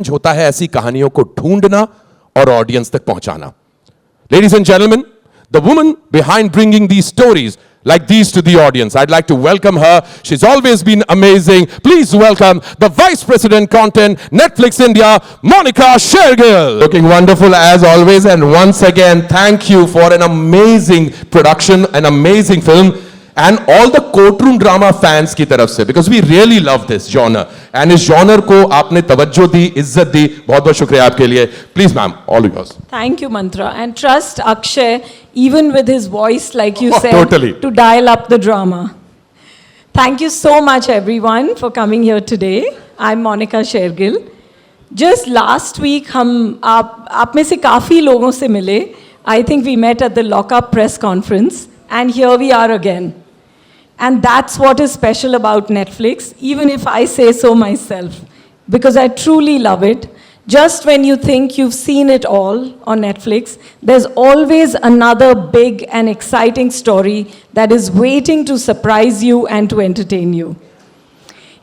Challenge होता है ऐसी कहानियों को ढूंढना और ऑडियंस तक पहुंचाना. Ladies and gentlemen, the woman behind bringing these stories like these to the audience, I'd like to welcome her. She's always been amazing. Please welcome the Vice President Content, Netflix India, Monica Shergill. Looking wonderful as always, and once again, thank you for an amazing production, an amazing film, and all the courtroom drama fans की तरफ से, because we really love this genre, and इस genre को आपने तवज्जो दी, इज्जत दी. बहुत बहुत शुक्रिया आपके लिए. Please ma'am, all yours. Thank you, Mantra. And trust Akshay, even with his voice, like you said, totally. to dial up the drama. Thank you so much, everyone, for coming here today. I'm Monica Shergill. Just last week, हम आप में से काफ़ी लोगों से मिले. I think we met at the Lockup press conference, and here we are again. And that's what is special about Netflix, even if I say so myself, because I truly love it. Just when you think you've seen it all on Netflix, there's always another big and exciting story that is waiting to surprise you and to entertain you.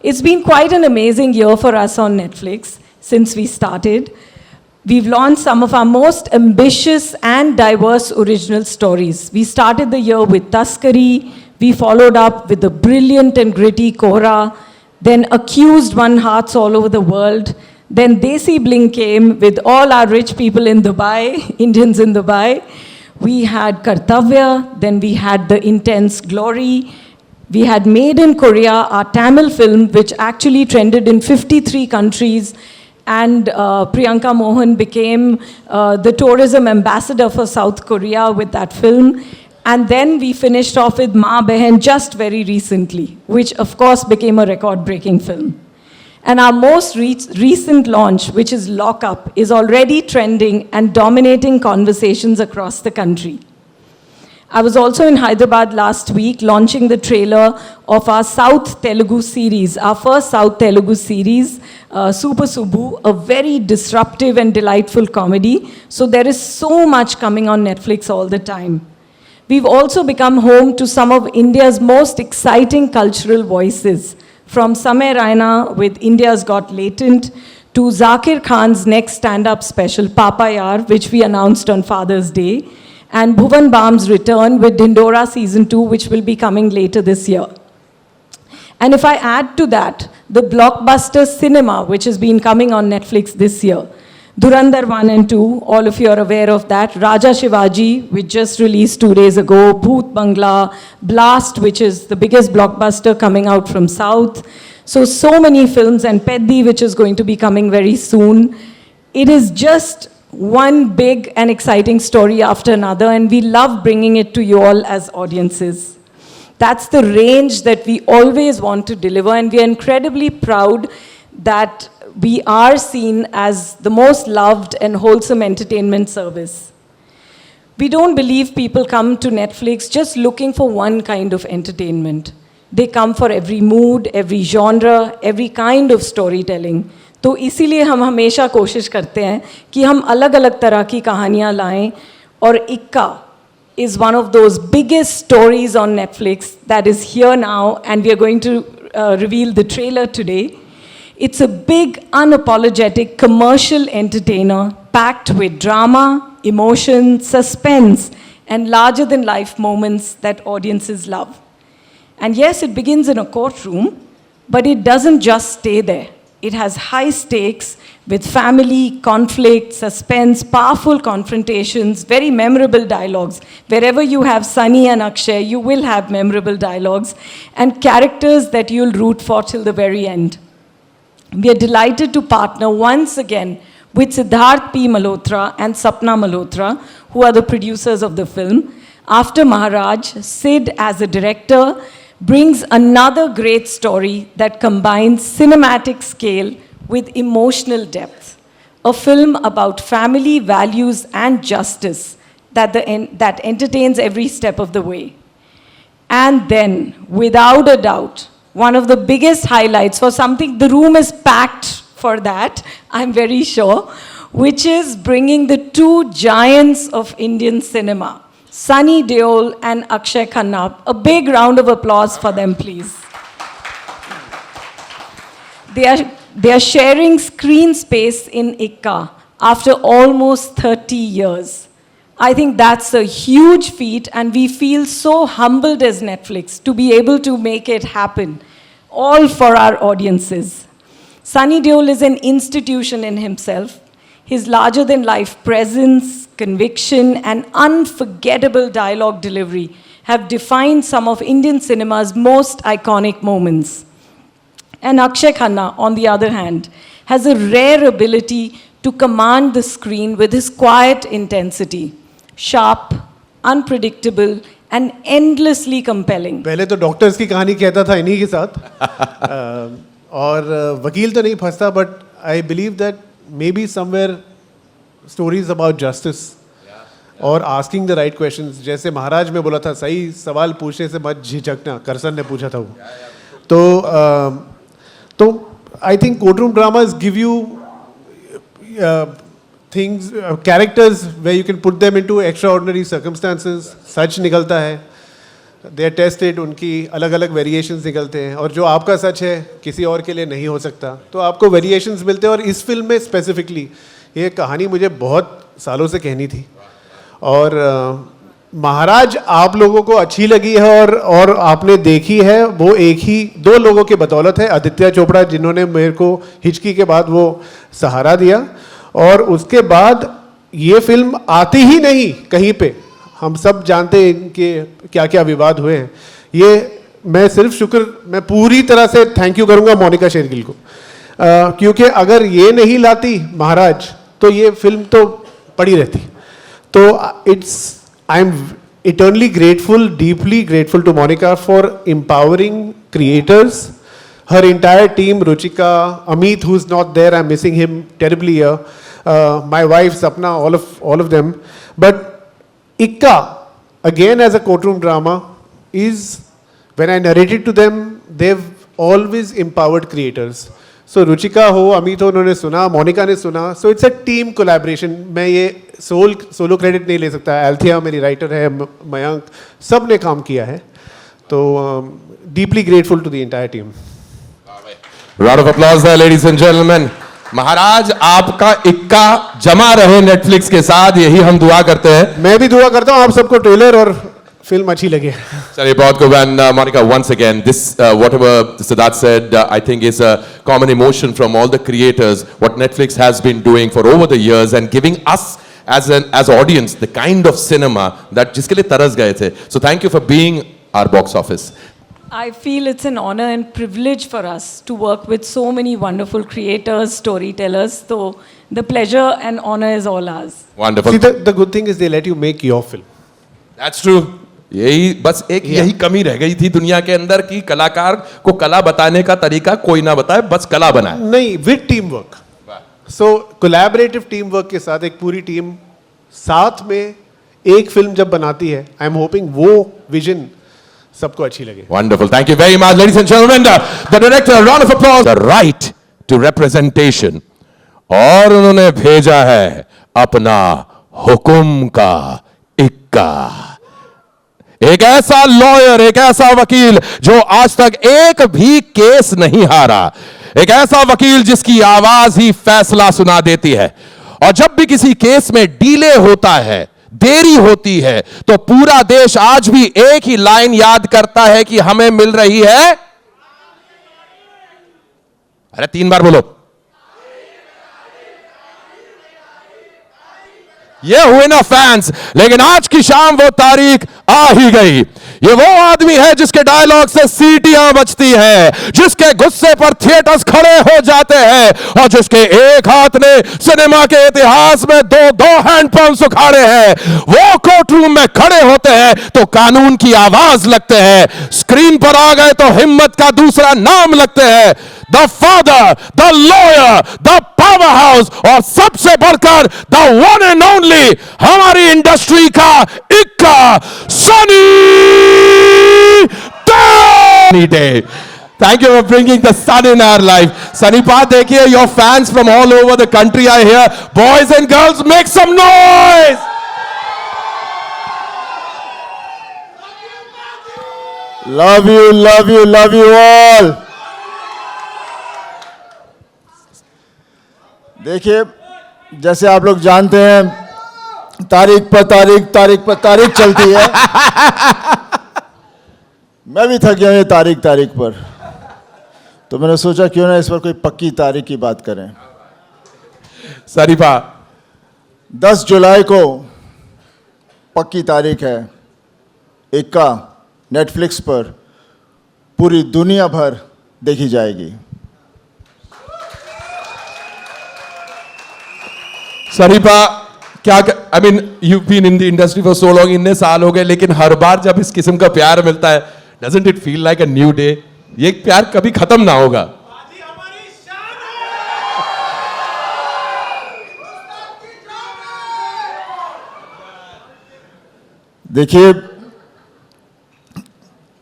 It's been quite an amazing year for us on Netflix since we started. We've launched some of our most ambitious and diverse original stories. We started the year with Taskari. We followed up with the brilliant and gritty Kora, then Accused Won Hearts All Over the World. Then Desi Bling came with all our rich people in Dubai, Indians in Dubai. We had Kartavya, then we had The Intense Glory. We had Made in Korea, our Tamil film, which actually trended in 53 countries. And Priyanka Mohan became the tourism ambassador for South Korea with that film. And then we finished off with Maa Behan just very recently, which of course became a record-breaking film. And our most recent launch, which is Lockup, is already trending and dominating conversations across the country. I was also in Hyderabad last week launching the trailer of our South Telugu series, our first South Telugu series, Super Subbu, a very disruptive and delightful comedy. So there is so much coming on Netflix all the time. We've also become home to some of India's most exciting cultural voices, from Samay Raina with India's Got Latent, to Zakir Khan's next stand-up special, Papa Yaar, which we announced on Father's Day, and Bhuvan Bam's return with Dindora Season 2, which will be coming later this year. And if I add to that, the blockbuster cinema, which has been coming on Netflix this year, Dhurandhar 1 and 2, all of you are aware of that. Raja Shivaji, which just released 2 days ago. Bhoot Bangla, Blast, which is the biggest blockbuster coming out from South. So many films, and Peddi, which is going to be coming very soon. It is just one big and exciting story after another, and we love bringing it to you all as audiences. That's the range that we always want to deliver, and we are incredibly proud that we are seen as the most loved and wholesome entertainment service. We don't believe people come to Netflix just looking for one kind of entertainment. They come for every mood, every genre, every kind of storytelling. तो इसीलिए हम हमेशा कोशिश करते हैं कि हम अलग अलग तरह की कहानियाँ लाएं, और इक्का is one of those biggest stories on Netflix that is here now, and we are going to reveal the trailer today. It's a big, unapologetic commercial entertainer packed with drama, emotion, suspense, and larger-than-life moments that audiences love. And yes, it begins in a courtroom, but it doesn't just stay there. It has high stakes with family, conflict, suspense, powerful confrontations, very memorable dialogues. Wherever you have Sunny and Akshay, you will have memorable dialogues and characters that you'll root for till the very end. We are delighted to partner once again with Siddharth P. Malhotra and Sapna Malhotra, who are the producers of the film. After Maharaj, Sid, as a director, brings another great story that combines cinematic scale with emotional depth. A film about family, values, and justice that entertains every step of the way. And then, without a doubt, one of the biggest highlights for something, the room is packed for that, I'm very sure, which is bringing the two giants of Indian cinema, Sunny Deol and Akshay Khanna. A big round of applause for them, please. they are sharing screen space in Ikka after almost 30 years. I think that's a huge feat, and we feel so humbled as Netflix to be able to make it happen, all for our audiences. Sunny Deol is an institution in himself. His larger-than-life presence, conviction, and unforgettable dialogue delivery have defined some of Indian cinema's most iconic moments. And Akshay Khanna, on the other hand, has a rare ability to command the screen with his quiet intensity. Sharp, unpredictable, and endlessly compelling. पहले तो doctors की कहानी कहता था इन्हीं के साथ और वकील तो नहीं फंसता but I believe that may be somewhere stories about justice और आस्किंग द राइट क्वेश्चंस. जैसे महाराज में बोला था सही सवाल पूछने से मत झिझकना, करसन ने पूछा था वो. तो I think courtroom dramas give you things, characters where you can put them into extraordinary circumstances. सच निकलता है, they are tested, उनकी अलग अलग वेरिएशंस निकलते हैं और जो आपका सच है किसी और के लिए नहीं हो सकता, तो आपको वेरिएशंस मिलते हैं. और इस फिल्म में स्पेसिफिकली ये कहानी मुझे बहुत सालों से कहनी थी और महाराज आप लोगों को अच्छी लगी है और आपने देखी है वो एक ही दो लोगों की बदौलत है. आदित्य चोपड़ा जिन्होंने मेरे को हिचकी के बाद वो सहारा दिया और उसके बाद ये फिल्म आती ही नहीं कहीं पे. हम सब जानते हैं इनके क्या क्या विवाद हुए हैं. ये मैं पूरी तरह से थैंक यू करूंगा मोनिका शेरगिल को क्योंकि अगर ये नहीं लाती महाराज तो ये फिल्म तो पड़ी रहती. तो I am eternally grateful, deeply grateful to Monica for empowering creators. Her entire team, Ruchika, Amit, who's not there, I'm missing him terribly here. My wife, Sapna, all of them. But Ikka, again as a courtroom drama, is when I narrated to them, they've always empowered creators. So Ruchika ho, Amit ho, उन्होंने सुना, Monica ने सुना. So it's a team collaboration. मैं ये solo credit नहीं ले सकता. Althea मेरी writer है, मयंक, सब ने काम किया है. तो deeply grateful to the entire team. Round of applause there, ladies and gentlemen. महाराज आपका इक्का जमा रहे नेटफ्लिक्स के साथ, यही हम दुआ करते हैं. मैं भी दुआ करता हूं आप सबको ट्रेलर और फिल्म अच्छी लगे. चलिए बहुत खूब. And Monica, once again, this whatever Siddharth said, I think is a common emotion from all the creators. What Netflix has been doing for over the years and giving us as audience the kind of cinema that जिसके लिए तरस गए थे. So thank you for being our box office. I feel it's an honor and privilege for us to work with so many wonderful creators, storytellers. So the pleasure and honor is all ours. Wonderful. See, the good thing is they let you make your film. That's true. यही कमी रह गई थी दुनिया के अंदर कि कलाकार को कला बताने का तरीका कोई ना बताए, बस कला बनाए. नहीं, with team work. So collaborative team work के साथ एक पूरी टीम साथ में एक फिल्म जब बनाती है, आई एम होपिंग वो विजन सबको अच्छी लगे. Wonderful. Thank you very much, ladies and gentlemen. The director, round of applause. The right to representation. और उन्होंने भेजा है अपना हुकुम का इक्का. एक ऐसा लॉयर, एक ऐसा वकील जो आज तक एक भी केस नहीं हारा. एक ऐसा वकील जिसकी आवाज ही फैसला सुना देती है. और जब भी किसी केस में डीले होता है, देरी होती है, तो पूरा देश आज भी एक ही लाइन याद करता है कि हमें मिल रही है. अरे 3 बार बोलो. ये हुए ना फैंस. लेकिन आज की शाम वो तारीख आ ही गई. ये वो आदमी है जिसके डायलॉग से सीटियां बजती है, जिसके गुस्से पर थिएटर्स खड़े हो जाते हैं और जिसके एक हाथ ने सिनेमा के इतिहास में दो हैंडपंप्स उखाड़े हैं. वो कोर्ट रूम में खड़े होते हैं तो कानून की आवाज लगते हैं. स्क्रीन पर आ गए तो हिम्मत का दूसरा नाम लगते हैं. The father, the lawyer, the power house और सबसे बढ़कर द वन एंड ओनली हमारी इंडस्ट्री का इक्का sunny day. Thank you for bringing the sun in our life. Sunny Path, देखिए, your fans from all over the country are here. Boys and girls, make some noise. Love you all. देखिए, जैसे आप लोग जानते हैं, तारीख पर तारीख, तारीख पर तारीख चलती है। मैं भी थक गया हूं ये तारीख तारीख पर, तो मैंने सोचा क्यों ना इस पर कोई पक्की तारीख की बात करें। सरीफा, 10 जुलाई को पक्की तारीख है, इक्का नेटफ्लिक्स पर पूरी दुनिया भर देखी जाएगी। सरीफा, क्या I mean you been in the industry for so long, इतने साल हो गए, लेकिन हर बार जब इस किस्म का प्यार मिलता है, doesn't it feel like a new day? ये प्यार कभी खत्म ना होगा। देखिए,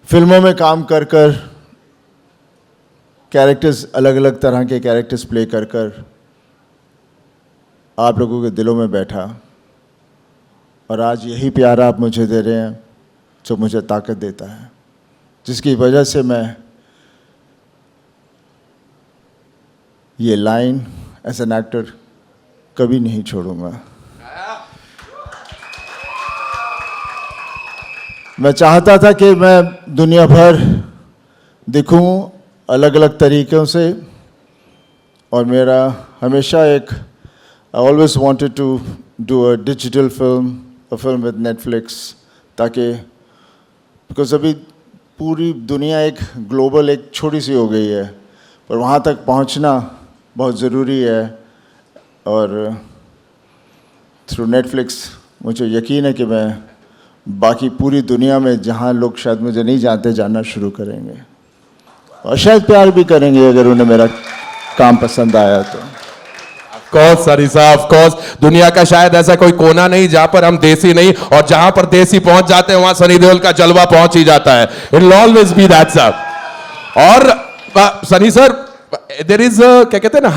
फिल्मों में काम कर कर, कैरेक्टर्स, अलग अलग तरह के कैरेक्टर्स प्ले कर कर आप लोगों के दिलों में बैठा, और आज यही प्यार आप मुझे दे रहे हैं जो मुझे ताकत देता है, जिसकी वजह से मैं ये लाइन एज एन एक्टर कभी नहीं छोड़ूंगा। मैं चाहता था कि मैं दुनिया भर दिखूं अलग अलग तरीक़ों से, और मेरा हमेशा एक I always wanted to do a digital film, a film with Netflix, ताकि बिकॉज अभी पूरी दुनिया एक ग्लोबल, एक छोटी सी हो गई है, पर वहाँ तक पहुँचना बहुत ज़रूरी है। और थ्रू नेटफ्लिक्स मुझे यकीन है कि मैं बाकी पूरी दुनिया में जहाँ लोग शायद मुझे नहीं जानते, जानना शुरू करेंगे, और शायद प्यार भी करेंगे अगर उन्हें मेरा काम पसंद आया तो। ऑफ कोर्स सरीसा, ऑफ कोर्स, दुनिया का शायद ऐसा कोई कोना नहीं जहां पर हम देसी नहीं, और जहां पर देसी पहुंच जाते हैं वहां सनी देओल का जलवा पहुंच ही जाता है। It will always be that sir. और सनी सर, देयर इज क्या कहते हैं ना,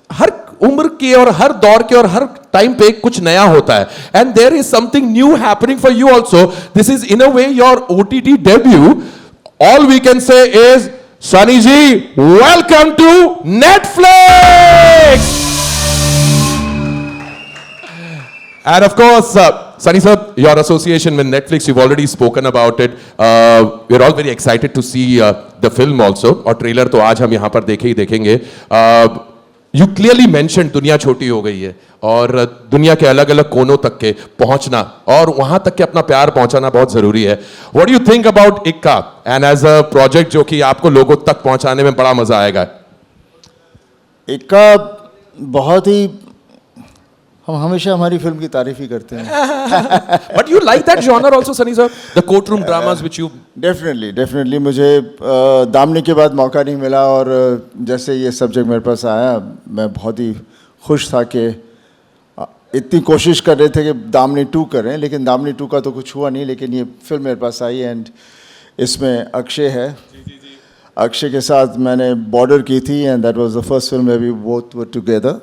हर उम्र के और हर दौर के और हर टाइम पे कुछ नया होता है, and there is something new happening for you also. This is in a way your OTT debut. All we can say is, Sunny ji, welcome to Netflix. And of course, Sunny sir, your association with Netflix, you've already spoken about it. We're all very excited to see the film also. और trailer तो आज हम यहाँ पर देखे ही देखेंगे। You clearly mentioned दुनिया छोटी हो गई है, और दुनिया के अलग अलग कोनों तक के पहुंचना और वहां तक के अपना प्यार पहुंचाना बहुत जरूरी है। What do you think about इक्का and as a project जो कि आपको लोगों तक पहुंचाने में बड़ा मजा आएगा? इक्का बहुत ही, हम हमेशा हमारी फिल्म की तारीफ ही करते हैं। But you like that genre also, Sunny sir? The courtroom dramas which you... definitely मुझे दामनी के बाद मौका नहीं मिला, और जैसे ये सब्जेक्ट मेरे पास आया, मैं बहुत ही खुश था कि इतनी कोशिश कर रहे थे कि दामनी 2 करें, लेकिन दामनी 2 का तो कुछ हुआ नहीं, लेकिन ये फिल्म मेरे पास आई, एंड इसमें अक्षय है। अक्षय के साथ मैंने बॉर्डर की थी, and that was the first film we both were together.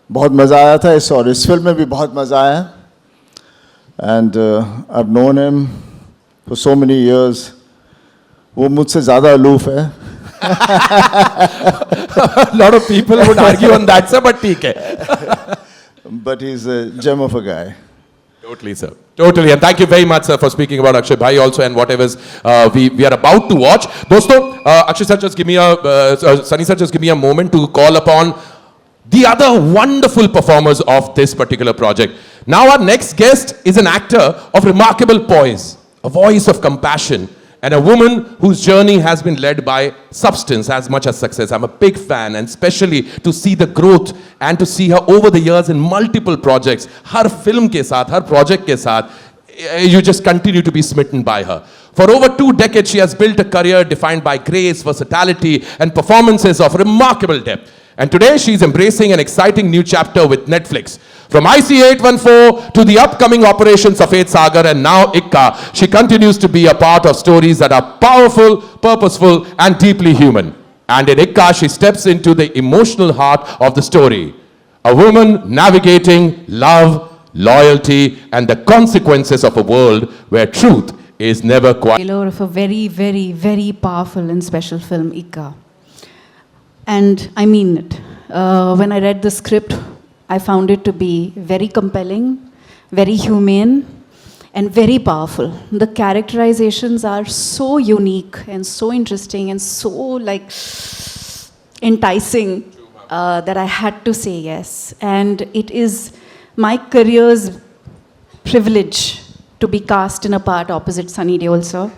बहुत मज़ा आया था और इस फिल्म में भी बहुत मज़ा आया, and I have known him for so many years. वो मुझसे ज़्यादा अलूफ है। lot of people would argue on that, sir, but ठीक है। But he's a gem of a guy. Totally, sir. Totally, and thank you very much, sir, for speaking about Akshay Bhai also and whatever we are about to watch. दोस्तों, Akshay sir, just give me Sunny sir, just give me a moment to call upon the other wonderful performers of this particular project. Now our next guest is an actor of remarkable poise, a voice of compassion, and a woman whose journey has been led by substance as much as success. I'm a big fan, and especially to see the growth and to see her over the years in multiple projects. Har film ke saath, har project ke saath, you just continue to be smitten by her. For over 2 decades, she has built a career defined by grace, versatility, and performances of remarkable depth. And today she is embracing an exciting new chapter with Netflix. From IC814 to the upcoming Operation Safed Sagar and now Ikka, she continues to be a part of stories that are powerful, purposeful, and deeply human. And in Ikka, she steps into the emotional heart of the story. A woman navigating love, loyalty, and the consequences of a world where truth is never quite. Trailer of a very, very, very powerful and special film, Ikka. And I mean it. when I read the script, I found it to be very compelling, very humane, and very powerful. The characterizations are so unique and so interesting and so like enticing that I had to say yes. And it is my career's privilege to be cast in a part opposite Sunny Deol sir.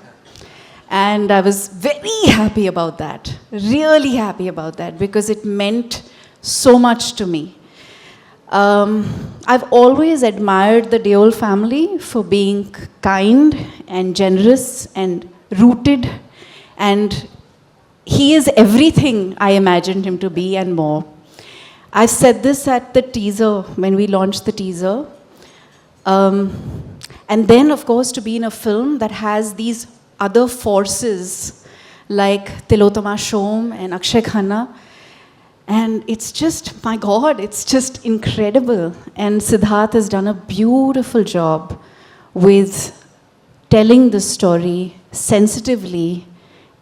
And I was very happy about that, really happy about that, because it meant so much to me. I've always admired the Deol family for being kind and generous and rooted, and he is everything I imagined him to be and more. I said this at the teaser, when we launched the teaser. And then, of course, to be in a film that has these other forces like Tilotama Shom and Akshay Khanna. And it's just, my God, it's just incredible. And Siddharth has done a beautiful job with telling the story sensitively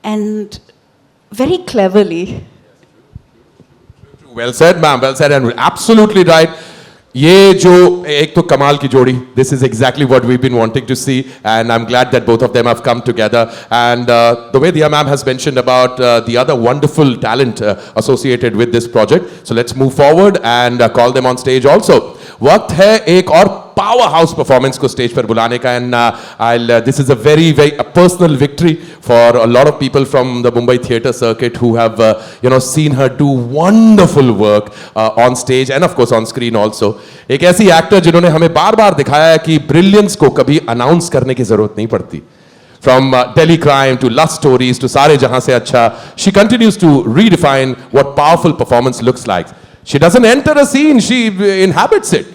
and very cleverly. Well said, ma'am. Well said, and absolutely right. ये जो एक तो कमाल की जोड़ी, this is exactly what we've been wanting to see, and I'm glad that both of them have come together. And the way Diya ma'am has mentioned about the other wonderful talent associated with this project, so let's move forward and call them on stage also. वक्त है एक और power house performance को stage पर बुलाने का, and this is a very personal victory for a lot of people from the Mumbai theatre circuit who have seen her do wonderful work on stage and of course on screen also. एक ऐसी actor जिन्होंने हमें बार बार दिखाया है कि brilliance को कभी announce करने की जरूरत नहीं पड़ती. From Delhi Crime to Lust Stories to Sare Jahan Se Acha, she continues to redefine what powerful performance looks like. She doesn't enter a scene, she inhabits it.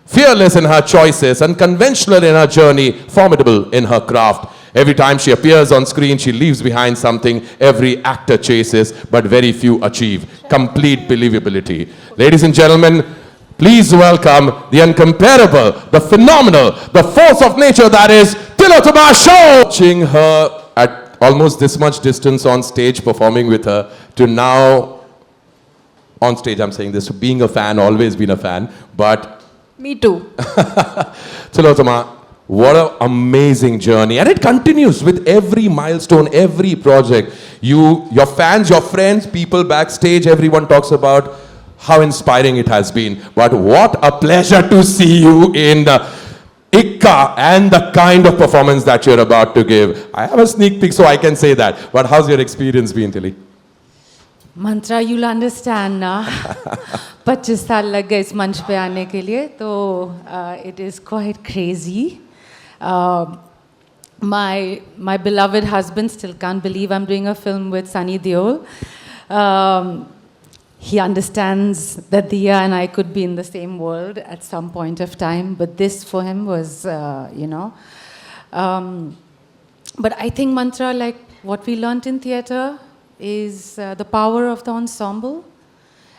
Fearless in her choices, unconventional in her journey, formidable in her craft. Every time she appears on screen, she leaves behind something every actor chases, but very few achieve. Complete believability. Ladies and gentlemen, please welcome the incomparable, the phenomenal, the force of nature that is Tilotama Shom. Watching her at almost this much distance on stage, performing with her, to now on stage, I'm saying this, being a fan, always been a fan, but Me too. Tilotama, what an amazing journey. And it continues with every milestone, every project. Your fans, your friends, people backstage, everyone talks about how inspiring it has been. But what a pleasure to see you in Ikka and the kind of performance that you're about to give. I have a sneak peek, so I can say that. But how's your experience been, Tilly? Mantra you'll understand ना 25 साल लग गए इस मंच पे आने के लिए तो it is quite crazy. My beloved husband still can't believe I'm doing a film with Sunny Deol. He understands that Diya and I could be in the same world at some point of time, but this for him was, but I think Mantra, like what we learnt in theatre, is the power of the ensemble,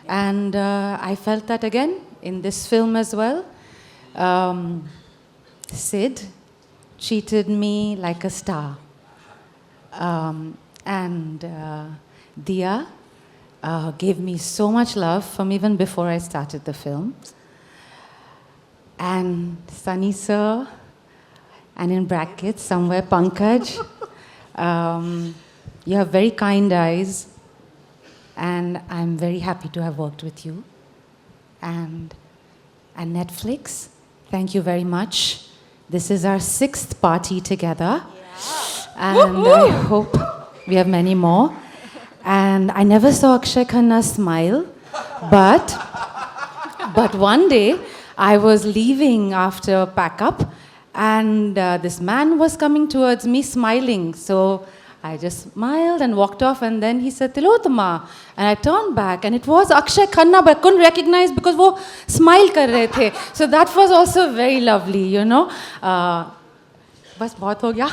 and I felt that again in this film as well. Sid treated me like a star, and Diya gave me so much love from even before I started the film. And Sunny sir, and in brackets somewhere Pankaj, you have very kind eyes, and I'm very happy to have worked with you. And Netflix, thank you very much. This is our 6th party together. Yeah. And I hope we have many more. And I never saw Akshay Khanna smile, but one day I was leaving after pack up, and this man was coming towards me smiling. So I just smiled and walked off, and then he said, Tilotama. And I turned back, and it was Akshay Khanna, but I couldn't recognize because वो smile कर रहे थे. So that was also very lovely, you know. बस बहुत हो गया.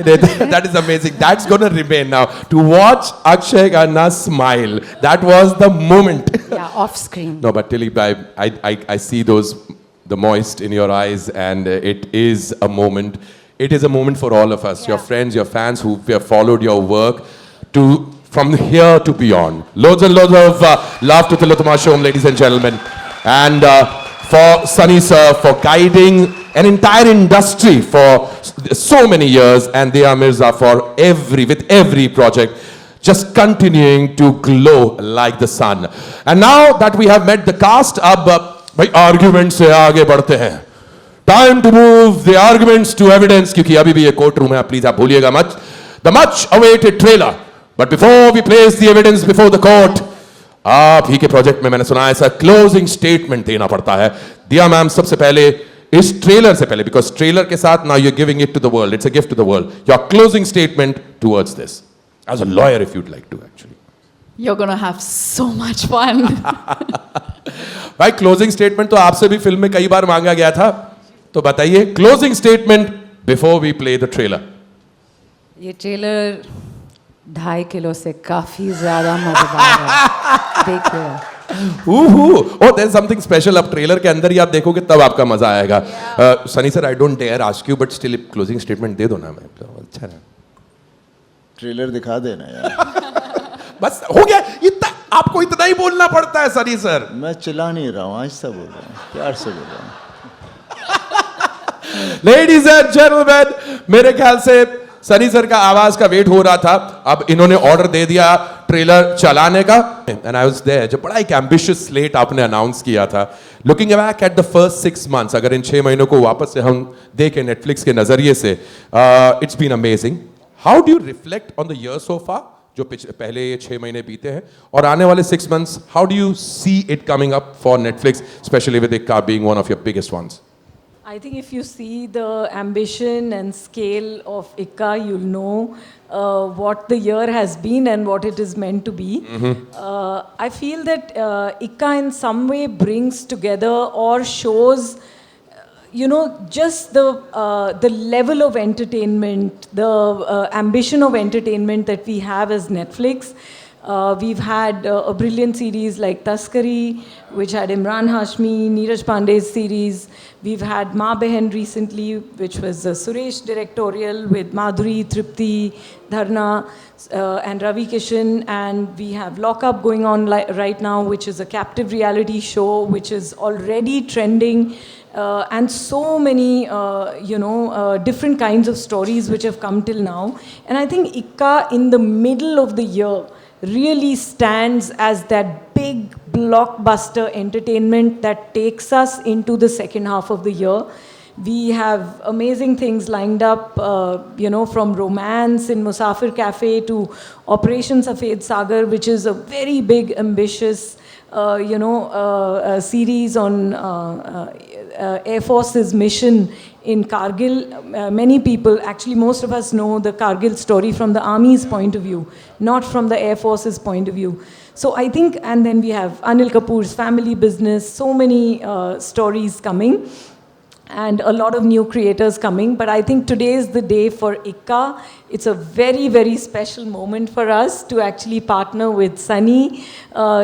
That is amazing. That's going to remain now. To watch Akshay Khanna smile, that was the moment. Yeah, off screen. No, but Tilly, I see the moist in your eyes, and it is a moment. It is a moment for all of us, your friends, your fans who have followed your work, to from here to beyond. Loads and loads of love to Tilottama Shom, ladies and gentlemen. And for Sunny sir, for guiding an entire industry for so many years, and Dia Mirza for with every project, just continuing to glow like the sun. And now that we have met the cast, अब भाई argument से आगे बढ़ते हैं. Time to move the arguments to evidence, क्योंकि अभी भी ये कोर्ट रूम है, प्लीज आप भूलिएगा मत. The much awaited trailer. But before we place the evidence before the court, आप ही के प्रोजेक्ट में मैंने सुना ऐसा क्लोजिंग स्टेटमेंट देना पड़ता है. दिया मैम सबसे पहले इस ट्रेलर से पहले, बिकॉज ट्रेलर के साथ now you're giving it to the world, it's a gift to the world. Your closing statement towards this, as a lawyer if you'd like to actually. You're gonna have so much fun. भाई closing statement तो आपसे भी film में कई बार मांगा गया था, तो बताइए closing statement before we play the trailer. ये ट्रेलर 2.5 किलो से काफी ज्यादा मजेदार है. देखिए. Oh, there's something special. अब ट्रेलर के अंदर ही आप देखोगे तब आपका मजा आएगा. Sunny sir, I don't dare ask you, but still closing statement दे दो ना. मैं अच्छा है. ट्रेलर दिखा देना यार. बस हो गया इतना, आपको इतना ही बोलना पड़ता है सनी सर. मैं चिल्ला नहीं रहा हूँ, आहिस्ता बोल रहा हूँ, प्यार से बोल रहा हूँ. लेडीज एंड जेंटलमैन, मेरे ख्याल से सनी सर का आवाज का वेट हो रहा था. अब इन्होंने ऑर्डर दे दिया ट्रेलर चलाने का. एंड आई वाज देयर जब बड़ा एक एम्बिशियस स्लेट आपने अनाउंस किया था. Looking back at the first 6 months, अगर इन 6 महीनों को वापस से हम देखें नेटफ्लिक्स के नजरिए से, it's been amazing. How do you reflect on the year so far, जो पहले ये 6 महीने बीते हैं, और आने वाले 6 months, how do you see it coming up for Netflix, specially with Ikka being one of your biggest ones? I think if you see the ambition and scale of ICCA, you'll know what the year has been and what it is meant to be. I feel that ICCA in some way brings together or shows, just the level of entertainment, the ambition of entertainment that we have as Netflix. We've had a brilliant series like Taskari, which had Imran Hashmi, Neeraj Pandey's series. We've had Ma Behan recently, which was a Suresh directorial with Madhuri, Tripti, Dharna, and Ravi Kishan. And we have Lock Up going on right now, which is a captive reality show, which is already trending. And so many, different kinds of stories which have come till now. And I think ICCA in the middle of the year really stands as that big blockbuster entertainment that takes us into the second half of the year. We have amazing things lined up, from romance in Musafir Cafe to Operation Safed Sagar, which is a very big, ambitious, series on Air Force's mission in Kargil. Many people, actually most of us know the Kargil story from the Army's point of view, not from the Air Force's point of view. So I think, and then we have Anil Kapoor's family business, so many stories coming. And a lot of new creators coming. But I think today is the day for ICCA. It's a very, very special moment for us to actually partner with Sunny,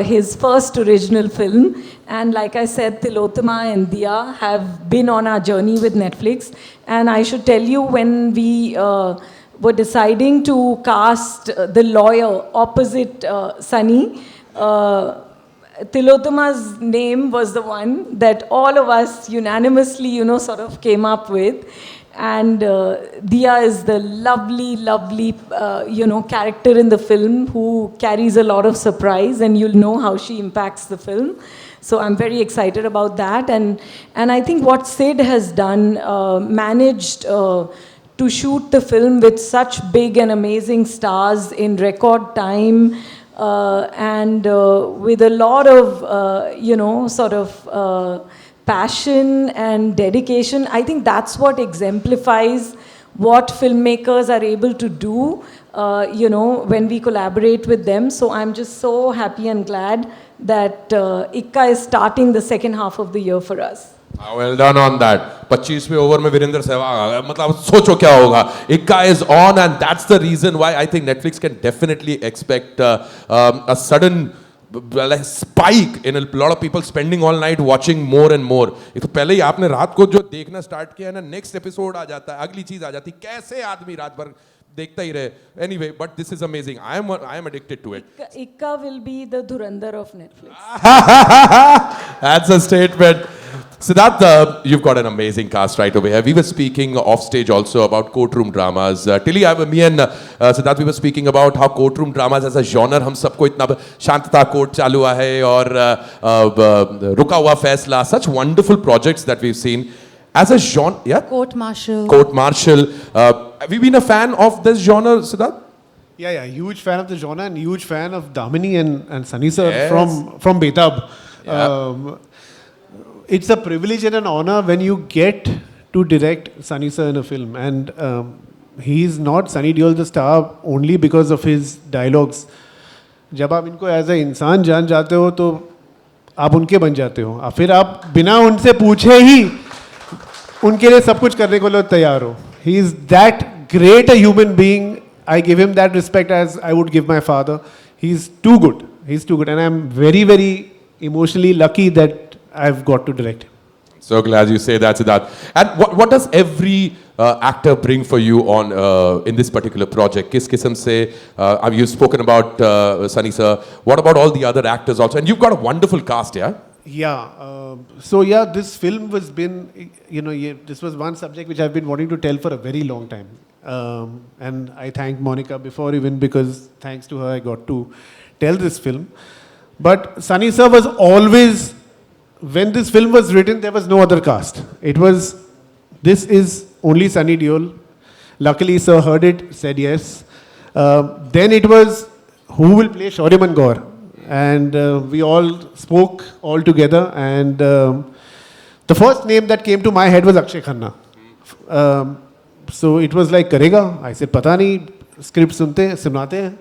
his first original film. And like I said, Tilottama and Dia have been on our journey with Netflix. And I should tell you, when we were deciding to cast the lawyer opposite Sunny, Tilottama's name was the one that all of us unanimously, sort of came up with. And Dia is the lovely, lovely, character in the film who carries a lot of surprise, and you'll know how she impacts the film. So I'm very excited about that. And I think what Sid has done, managed to shoot the film with such big and amazing stars in record time, and with a lot of, passion and dedication. I think that's what exemplifies what filmmakers are able to do, when we collaborate with them. So I'm just so happy and glad that ICCA is starting the second half of the year for us. Well done on that. 25वें over में वीरेंद्र सहवाग आ गया. मतलब सोचो क्या होगा. ICCA is on, and that's the reason why I think Netflix can definitely expect a sudden spike in a lot of people spending all night watching more and more. ये तो पहले ही आपने रात को जो देखना स्टार्ट किया है ना, नेक्स्ट एपिसोड आ जाता है, अगली चीज आ जाती है. कैसे आदमी रात भर देखता ही रहे. Anyway, but this is amazing. I am addicted to it. Ikka will be the Dhurandhar of Netflix. That's a statement. Siddharth, you've got an amazing cast right over here. We were speaking off stage also about courtroom dramas. Tilly, me and Siddharth, we were speaking about how courtroom dramas as a genre, हम सबको इतना शांतता court चालू हुआ है और रुका हुआ फैसला, such wonderful projects that we've seen. As a genre, yeah? Court martial. Court martial. Have you been a fan of this genre, Siddharth? Yeah, huge fan of the genre and huge fan of Damini and Sunny sir Yes. from Betab. Yeah. It's a privilege and an honor when you get to direct Sunny sir in a film, and he's not Sunny Deol the star only because of his dialogues. जब आप इनको as a इंसान जान जाते हो तो आप उनके बन जाते हो, और फिर आप बिना उनसे पूछे ही उनके लिए सब कुछ करने को तैयार हो. He is that great a human being. I give him that respect as I would give my father. He's too good. He's too good, and I'm very, very emotionally lucky that I've got to direct him. So glad you say that, Siddharth. And what does every actor bring for you on in this particular project? Kis kisam se, you've spoken about Sunny sir. What about all the other actors also? And you've got a wonderful cast, yeah? Yeah. This film was this was one subject which I've been wanting to tell for a very long time. And I thank Monica before even, because thanks to her I got to tell this film. But Sunny sir was always, when this film was written, there was no other cast. This is only Sunny Deol. Luckily, sir heard it, said yes. Then it was, who will play Shauriman Gaur? And we all spoke all together. And the first name that came to my head was Akshay Khanna. So it was like, karega? I said, pata nahi, script sunate hain.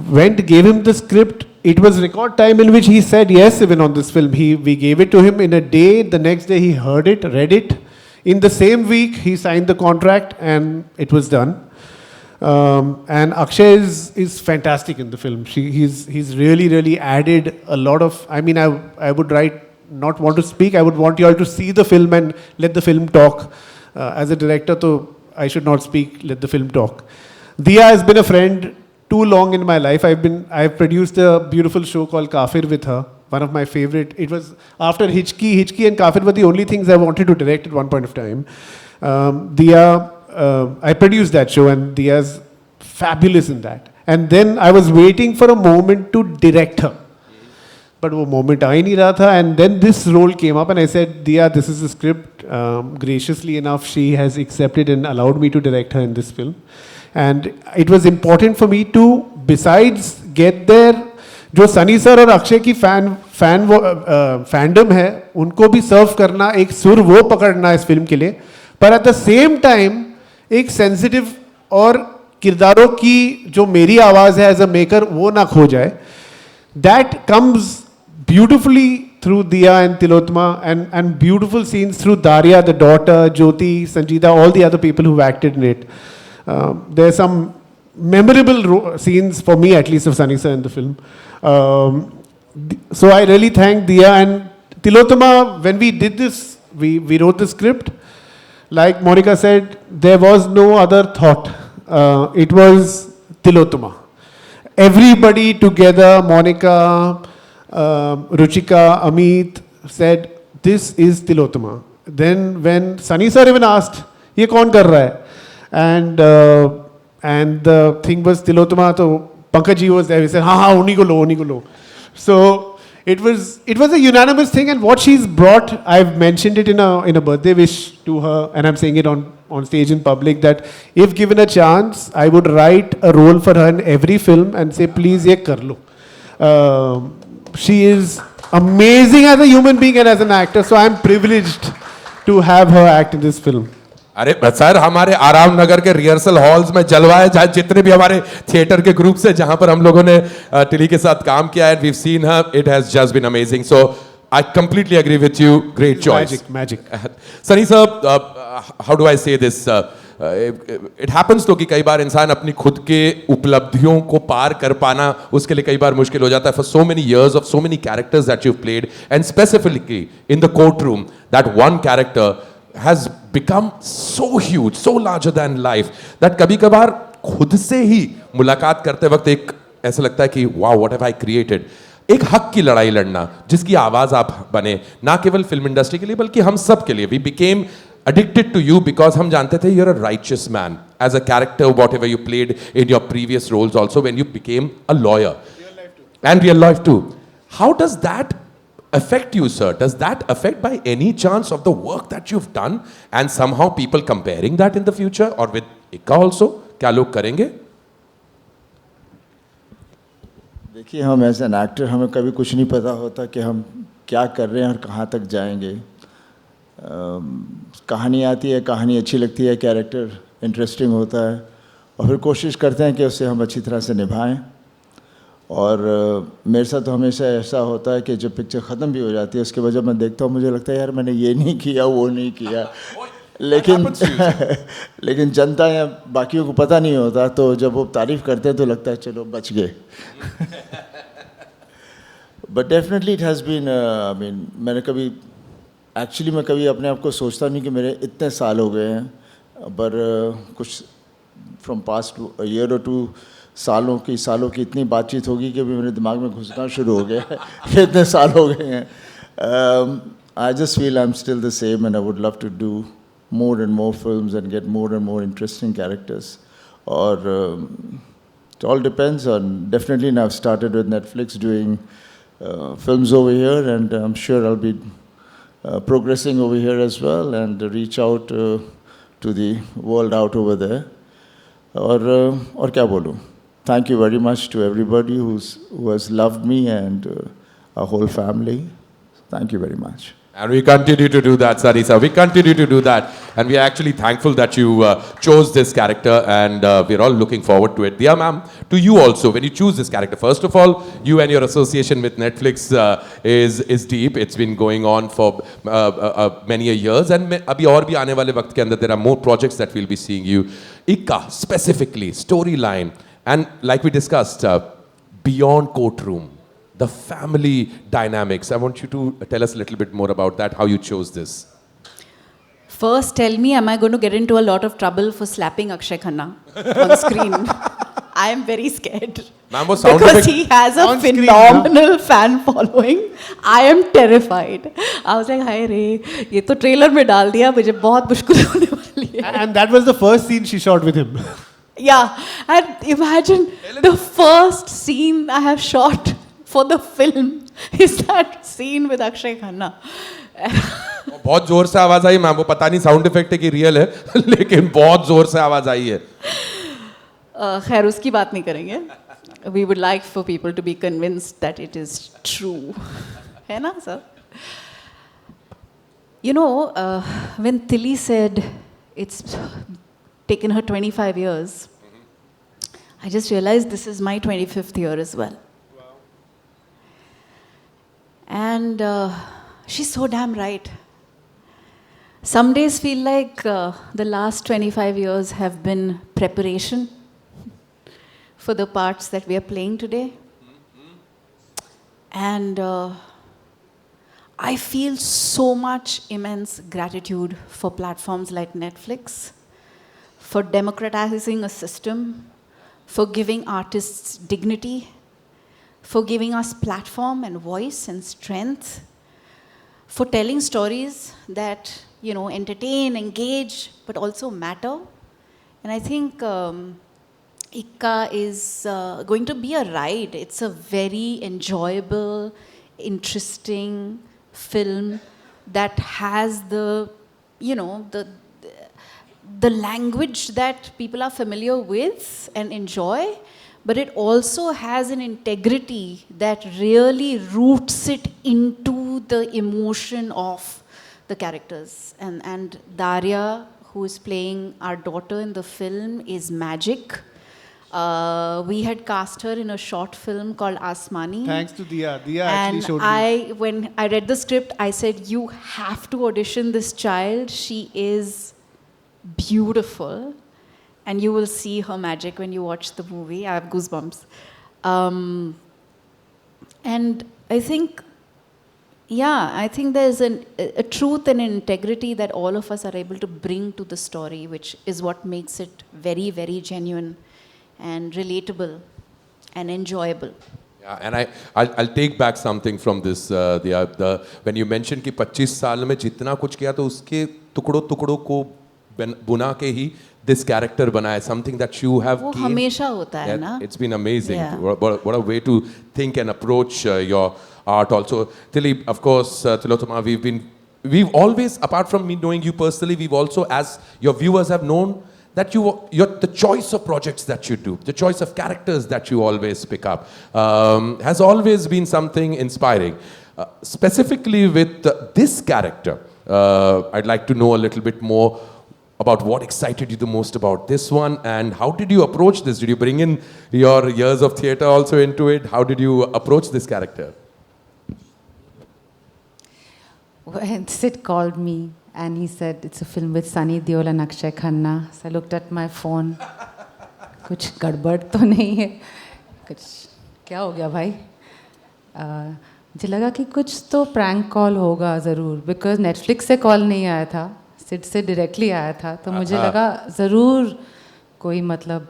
Went, gave him the script. It was record time in which he said yes even on this film. We gave it to him in a day. The next day he heard it, read it. In the same week he signed the contract and it was done. And Akshay is fantastic in the film. He's really, really added a lot of, I would not want to speak. I would want you all to see the film and let the film talk. As a director, so I should not speak, let the film talk. Diya has been a friend too long in my life. I've produced a beautiful show called Kafir with her, one of my favorite. It was after Hichki and Kafir were the only things I wanted to direct at one point of time. I produced that show and Diya's fabulous in that. And then I was waiting for a moment to direct her. But वो moment आ ही नहीं रहा था, and then this role came up and I said, Diya, this is the script. Graciously enough, she has accepted and allowed me to direct her in this film. And it was important for me to, besides get there, जो Sunny sir और अक्षय की fandom है, उनको भी सर्व करना, एक सुर वो पकड़ना इस फिल्म के लिए, पर एट द सेम टाइम एक सेंसिटिव और किरदारों की जो मेरी आवाज़ है एज अ मेकर वो ना खो जाए. That comes beautifully through Diya and Tilotma, and beautiful scenes through Daria, the daughter, Jyoti, Sanjita, all the other people who've acted in it. There are some memorable scenes, for me at least, of Sunny sir in the film. So I really thank Diya and Tilotma. When we did this, we wrote the script. Like Monica said, there was no other thought. It was Tilotma. Everybody together, Monica, Ruchika, Amit, said, this is Tilotma. Then when Sunny sir even asked, ये कौन कर रहा है? And the thing was Tilotma, so Pankaj ji was there. He said, हाँ उन्हीं को लो. So it was a unanimous thing, and what she's brought, I've mentioned it in a birthday wish to her, and I'm saying it on stage in public, that if given a chance, I would write a role for her in every film and say, please ye kar lo. She is amazing as a human being and as an actor, so I'm privileged to have her act in this film. अरे sir, हमारे आराम नगर के rehearsal halls में जलवाए जाए जितने भी हमारे theatre के ग्रुप से जहां पर हम लोगों ने टिली के साथ काम किया है, we've seen her, it has just been amazing. So I completely agree with you. Great choice. Magic. Sunny sir, how do I say this? It happens तो कि कई बार इंसान अपनी खुद के उपलब्धियों को पार कर पाना उसके लिए कई बार मुश्किल हो जाता है. For so many years of so many characters that you've played, and specifically in the courtroom, that one character has become so huge, so larger than life that कभी कभार खुद से ही मुलाकात करते वक्त एक ऐसा लगता है कि wow, what have I created? एक हक की लड़ाई लड़ना जिसकी आवाज आप बने ना केवल फिल्म इंडस्ट्री के लिए बल्कि हम सब के लिए. We became addicted to you because हम जानते थे you're a righteous man as a character whatever you played in your previous roles also when you became a lawyer and real life too. How does that affect you, sir? Does that affect by any chance of the work that you've done and somehow people comparing that in the future or with Ikka also? क्या लोग करेंगे? देखिए, हम as an actor हमें कभी कुछ नहीं पता होता कि हम क्या कर रहे हैं और कहाँ तक जाएंगे. कहानी आती है, कहानी अच्छी लगती है, कैरेक्टर इंटरेस्टिंग होता है और फिर कोशिश करते हैं कि उसे हम अच्छी तरह से निभाएं. और मेरे साथ तो हमेशा ऐसा होता है कि जब पिक्चर ख़त्म भी हो जाती है उसके बाद जब मैं देखता हूँ मुझे लगता है यार मैंने ये नहीं किया, वो नहीं किया. लेकिन जनता या बाकियों को पता नहीं होता, तो जब वो तारीफ़ करते हैं तो लगता है चलो बच गए. But definitely it has been, I mean, मैं कभी अपने आप को सोचता नहीं कि मेरे इतने साल हो गए हैं, पर कुछ फ्रॉम पास्ट ईयर और 2 सालों की इतनी बातचीत होगी कि अभी मेरे दिमाग में घुसना शुरू हो गया है कि इतने साल हो गए हैं. I just feel I am still the same and I would love to do more and more films and get more and more interesting characters. Or it all depends on, definitely now I've started with Netflix doing films over here, and I'm sure I'll be progressing over here as well and reach out to the world out over there. और क्या बोलूँ? Thank you very much to everybody who has loved me and our whole family. Thank you very much. And we continue to do that, Sarisa. We continue to do that. And we are actually thankful that you chose this character and we're all looking forward to it. Diya ma'am, to you also, when you choose this character, first of all, you and your association with Netflix is deep. It's been going on for many a years. And abhi aur bhi aane wale waqt ke andar, there are more projects that we'll be seeing you. Ikka, specifically, storyline. And like we discussed, beyond courtroom. The family dynamics. I want you to tell us a little bit more about that, how you chose this. First, tell me, am I going to get into a lot of trouble for slapping Akshay Khanna on screen? I am very scared. Ma'am, wo sound because effect he has a on screen, phenomenal fan following. I am terrified. I was like, "Hi re, ये तो trailer में डाल दिया, मुझे बहुत मुश्किल होने वाली है." And that was the first scene she shot with him. Yeah, and imagine the first scene I have shot for the film is that scene with Akshay Khanna. बहुत जोर से आवाज आई मैम, वो पता नहीं साउंड इफेक्ट है कि real है लेकिन बहुत जोर से आवाज आई है. खैर उसकी बात नहीं करेंगे. We would like for people to be convinced that it is true. है ना sir? You know, when Tilly said it's taken her 25 years, I just realized this is my 25th year as well. And she's so damn right. Some days feel like the last 25 years have been preparation for the parts that we are playing today. And I feel so much immense gratitude for platforms like Netflix, for democratizing a system, for giving artists dignity, for giving us platform and voice and strength, for telling stories that, you know, entertain, engage, but also matter. And I think Ikka is going to be a ride. It's a very enjoyable, interesting film that has the, you know, the language that people are familiar with and enjoy, but it also has an integrity that really roots it into the emotion of the characters. And Daria, who is playing our daughter in the film, is magic. We had cast her in a short film called Asmani. Thanks to Diya. Diya And actually showed me. when I read the script, I said, you have to audition this child. She is beautiful. And you will see her magic when you watch the movie. I have goosebumps. And I think, Yeah, I think there's a truth and an integrity that all of us are able to bring to the story, which is what makes it very, very genuine and relatable and enjoyable. Yeah, and I'll take back something from this. When you mentioned कि 25 साल में जितना कुछ किया तो उसके टुकड़ों को बुना के ही this character बनाया, something that you have. वो हमेशा होता है ना. It's been amazing. Yeah. What a way to think and approach your art also. Tilly, of course, Tilotoma, we've always, apart from me knowing you personally, we've also, as your viewers have known, that the choice of projects that you do, the choice of characters that you always pick up, has always been something inspiring. Specifically with this character, I'd like to know a little bit more about what excited you the most about this one, and how did you approach this? Did you bring in your years of theatre also into it? How did you approach this character? When Sid called me and he said it's a film with Sunny Deol and Akshay Khanna, so I looked at my phone. कुछ गड़बड़ तो नहीं है? कुछ क्या हो गया भाई? मुझे लगा कि कुछ तो प्रैंक कॉल होगा ज़रूर, बिकॉज नेटफ्लिक्स से कॉल नहीं आया था, सिड से डायरेक्टली आया था, तो मुझे लगा ज़रूर कोई मतलब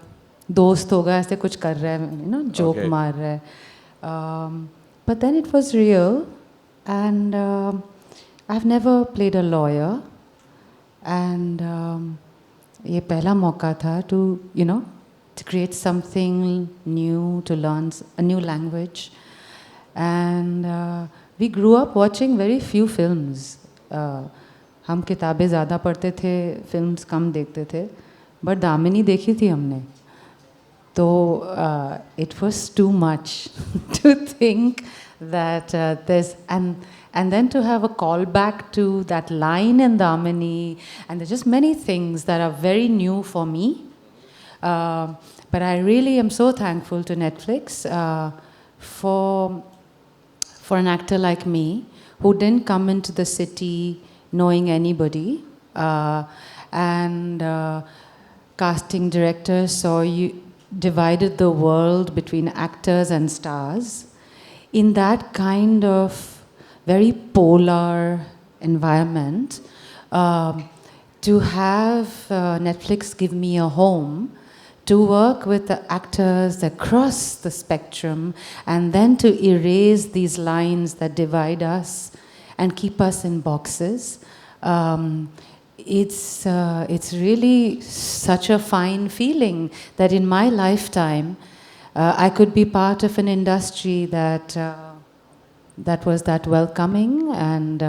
दोस्त होगा, ऐसे कुछ कर रहा है, यू नो, जोक मार रहा है. But then it was real, and I have never played a lawyer, and ये पहला मौका था to, you know, to create something new, to learn a new language. And we grew up watching very few films. हम किताबें ज़्यादा पढ़ते थे, films कम देखते थे, बट दामिनी देखी थी हमने. तो it was too much to think that there's, and then to have a callback to that line in Damini, and there's just many things that are very new for me. But I really am so thankful to Netflix for an actor like me who didn't come into the city knowing anybody, and casting directors saw you divided the world between actors and stars. In that kind of very polar environment, to have Netflix give me a home to work with the actors across the spectrum, and then to erase these lines that divide us and keep us in boxes. It's really such a fine feeling that in my lifetime I could be part of an industry that was that welcoming, and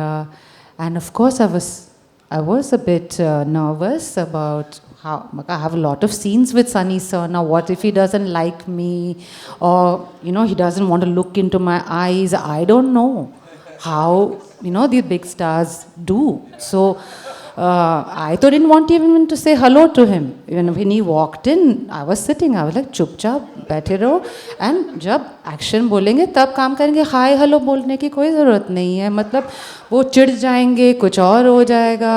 of course I was a bit nervous about how I have a lot of scenes with Sunny sir. Now what if he doesn't like me, or you know, he doesn't want to look into my eyes? I don't know how, you know, these big stars do. So I didn't want even to say hello to him. Even when he walked in, I was sitting, I was like, chup chap बैठे रहो, and जब action बोलेंगे तब काम करेंगे. Hi hello बोलने की कोई ज़रूरत नहीं है, मतलब वो चिढ़ जाएंगे, कुछ और हो जाएगा.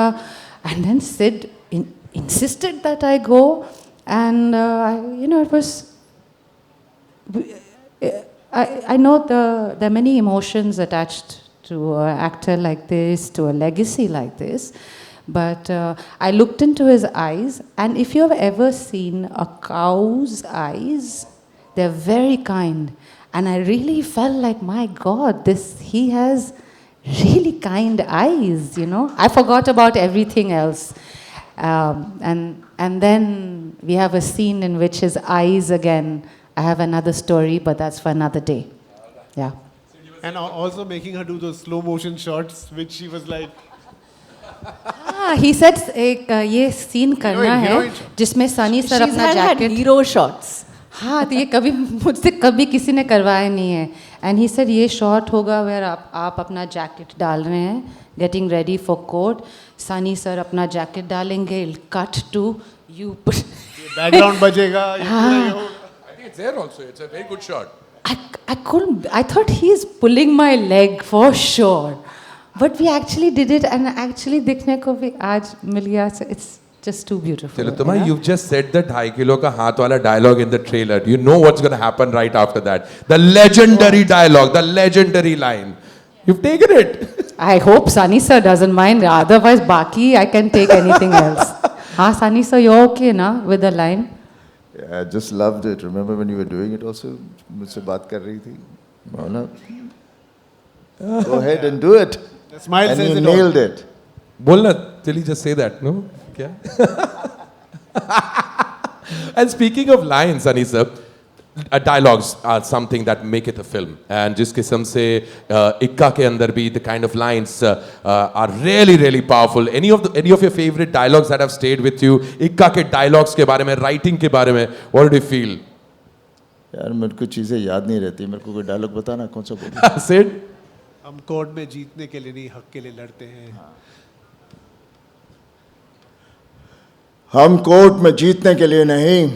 And then Sid insisted that I go, and you know, it was, I know there are many emotions attached to an actor like this, to a legacy like this, but I looked into his eyes, and if you have ever seen a cow's eyes, they're very kind, and I really felt like, my God, he has really kind eyes, you know. I forgot about everything else. And then we have a scene in which his eyes again, I have another story, but that's for another day. Yeah. And also making her do those slow motion shots, which she was like, He said एक ये scene करना है जिसमें Sunny sir अपना jacket, hero shots. हाँ, तो ये कभी मुझसे कभी किसी ने करवाया नहीं है. एंड ही सर ये शॉट होगा वेयर आप अपना जैकेट डाल रहे हैं, getting ready for court. Sunny sir अपना जैकेट डालेंगे, कट टू यू, बैकग्राउंड बजेगा. I think it's there also. It's a very good shot. I couldn't, I thought he's pulling my leg for sure, but we actually did it, and actually दिखने को भी आज मिल गया. It's just too beautiful. Tilotoma, you've just said the 2.5 kilo ka haath wala dialogue in the trailer. You know what's going to happen right after that. The legendary dialogue, the legendary line. You've taken it. I hope Sunny sir doesn't mind. Otherwise, Baki, I can take anything else. Sunny sir, you're okay na with the line? I just loved it. Remember when you were doing it also? मुझसे बात कर रही थी. Mona, go ahead and do it. The smile And says you it all. nailed it. बोलना, till he just say that, no? क्या? And speaking of lines, Sunny sir, dialogues are something that make it a film. And जिस किस्म से इक्का के अंदर भी the kind of lines are really, really powerful. Any of your favorite dialogues that have stayed with you? इक्का के dialogues के बारे में, writing के बारे में, what did you feel? यार मेरे को चीज़ें याद नहीं रहती. मेरे को कोई डायलॉग बताना कौन सा बोलूं? Sid? हम कोर्ट में जीतने के लिए नहीं, हक के लिए लड़ते हैं. हम कोर्ट में जीतने के लिए नहीं,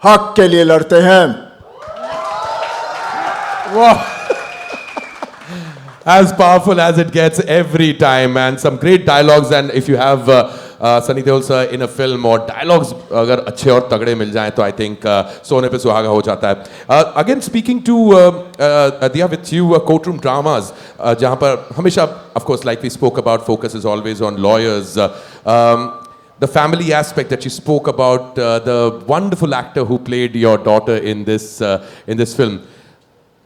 हक के लिए लड़ते हैं. As powerful as it gets every time, and some great dialogues. And if you have Sunny Deol sir in a film और dialogues अगर अच्छे और तगड़े मिल जाएं तो I think सोने पे सुहागा हो जाता है. Again speaking to Diya with you, courtroom dramas जहाँ पर हमेशा, of course, like we spoke about, focus is always on lawyers. The family aspect that you spoke about, the wonderful actor who played your daughter in this film,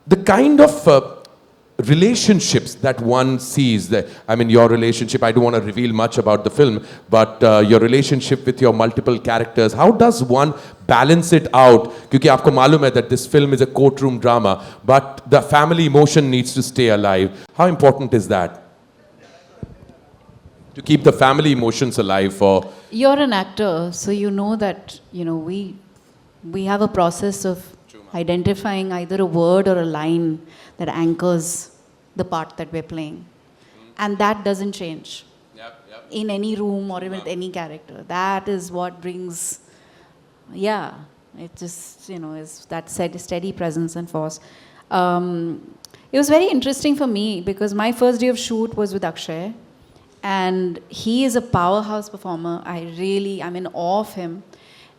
the kind of relationships that one sees, I mean your relationship, I don't want to reveal much about the film, but your relationship with your multiple characters, how does one balance it out? क्योंकि आपको मालूम है that this film is a courtroom drama, but the family emotion needs to stay alive. How important is that? To keep the family emotions alive for... You're an actor, so you know that, we have a process of identifying either a word or a line that anchors the part that we're playing. And that doesn't change in any room or with any character. That is what brings, it just, is that steady presence and force. It was very interesting for me because my first day of shoot was with Akshay. And he is a powerhouse performer. I'm in awe of him.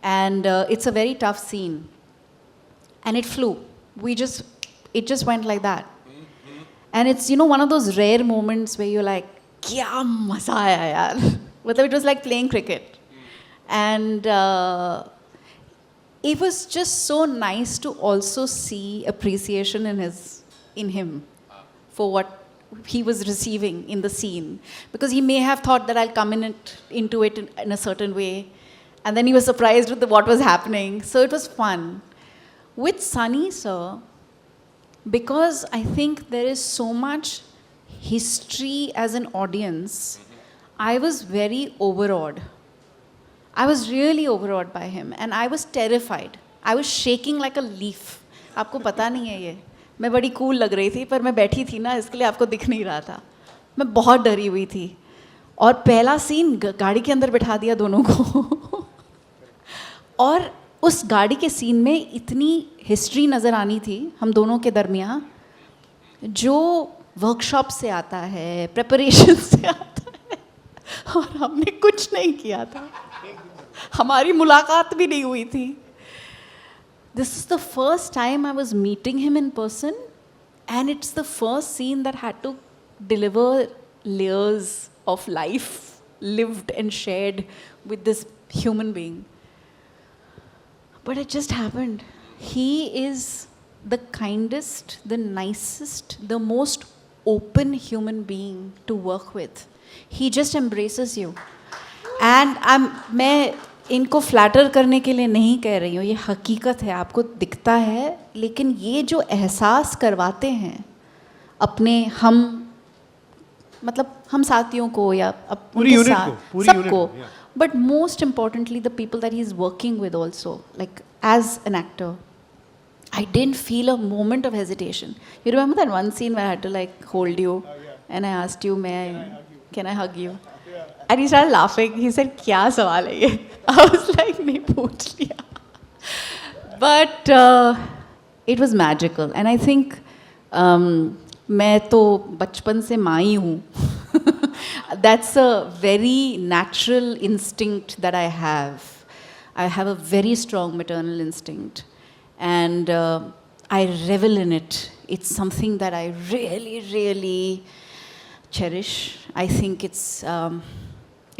And it's a very tough scene. And it flew. It just went like that. And it's, one of those rare moments where you're like, kya maza aaya yaar. But it was like playing cricket. And it was just so nice to also see appreciation in him for what he was receiving in the scene, because he may have thought that I'll come into it in a certain way, and then he was surprised with what was happening. So it was fun. With Sunny sir, because I think there is so much history as an audience, I was very overawed. I was really overawed by him, and I was terrified. I was shaking like a leaf. आपको पता नहीं है ये. मैं बड़ी cool लग रही थी, पर मैं बैठी थी ना, इसके लिए आपको दिख नहीं रहा था. मैं बहुत डरी हुई थी. और पहला सीन गाड़ी के अंदर बिठा दिया दोनों को. और उस गाड़ी के सीन में इतनी हिस्ट्री नज़र आनी थी हम दोनों के दरमियाँ, जो वर्कशॉप से आता है, प्रेपरेशन से आता है, और हमने कुछ नहीं किया था. हमारी मुलाकात भी नहीं हुई थी. This is the first time I was meeting him in person, and it's the first scene that had to deliver layers of life lived and shared with this human being. But it just happened. He is the kindest, the nicest, the most open human being to work with. He just embraces you. And मैं इनको flatter करने के लिए नहीं कह रही हूँ, ये हकीकत है, आपको दिखता है, लेकिन ये जो एहसास करवाते हैं अपने हम साथियों को या उनके साथ सबको, but most importantly the people that he's working with also, like as an actor, I didn't feel a moment of hesitation. You remember that one scene where I had to like hold you, and I asked you, can I hug you? And he started laughing. He said, "Kya sawal hai ye?" I was like, "नहीं पूछ लिया." But it was magical, and I think मैं तो बचपन से माँ ही हूँ. That's a very natural instinct that I have. I have a very strong maternal instinct, and I revel in it. it's something that I really, really cherish. I think it's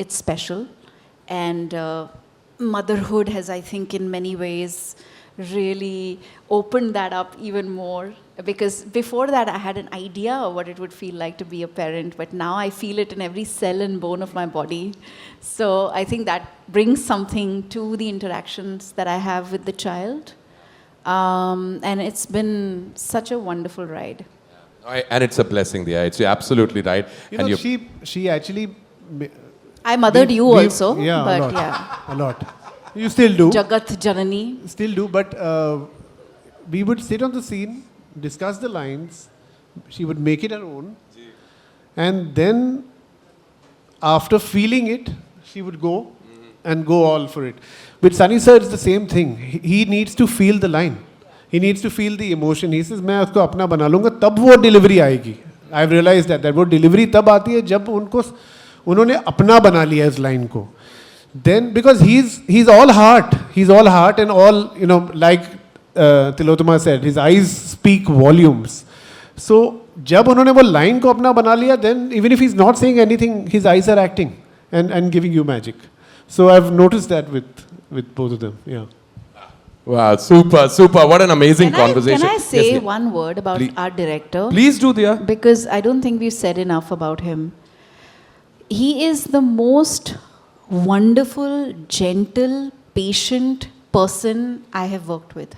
special, and motherhood has, I think, in many ways really opened that up even more, because before that I had an idea of what it would feel like to be a parent, but now I feel it in every cell and bone of my body. So I think that brings something to the interactions that I have with the child, and it's been such a wonderful ride. And it's a blessing, Diya. It's absolutely right. You And know, you- she actually... I mothered you we- also, yeah, but a lot, yeah, a lot. You still do. Jagat Janani. Still do, but we would sit on the scene, discuss the lines, she would make it her own, and then after feeling it, she would go and go all for it. With Sunny sir, it's the same thing. He needs to feel the line. He needs to feel the emotion. He says, मैं उसको अपना बना लूँगा, तब वो delivery आएगी. I've realized that वो delivery तब आती है जब उन्होंने अपना बना लिया इस line को. Then, because he's all heart, and all, you know, like Tilotoma said, his eyes speak volumes. So, जब उन्होंने वो line को अपना बना लिया, then even if he's not saying anything, his eyes are acting and giving you magic. So I've noticed that with both of them. Yeah. Wow, super, super. What an amazing conversation. Can I say Yes, one word about Please. our director? Please do, Diya. Because I don't think we've said enough about him. He is the most wonderful, gentle, patient person I have worked with.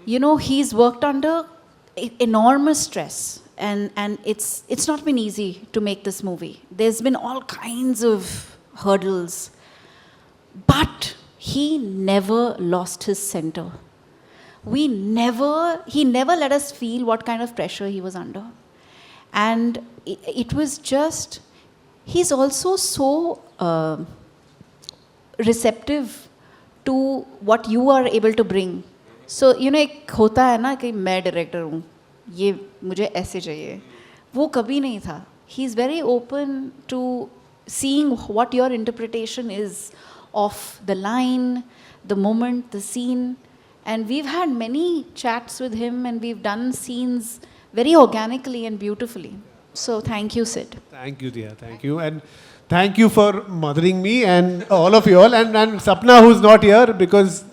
You know, he's worked under enormous stress, and it's not been easy to make this movie. There's been all kinds of hurdles, but he never lost his center. He never let us feel what kind of pressure he was under. And it was just, he's also so receptive to what you are able to bring. So, you know, एक होता है ना कि मैं director हूँ, ये मुझे ऐसे चाहिए, वो कभी नहीं था. He's very open to seeing what your interpretation is of the line, the moment, the scene. And we've had many chats with him, and we've done scenes very organically and beautifully. So thank you, Sid. Thank you, Diya. Thank you. And thank you for mothering me and all of you all. And Sapna, who's not here, because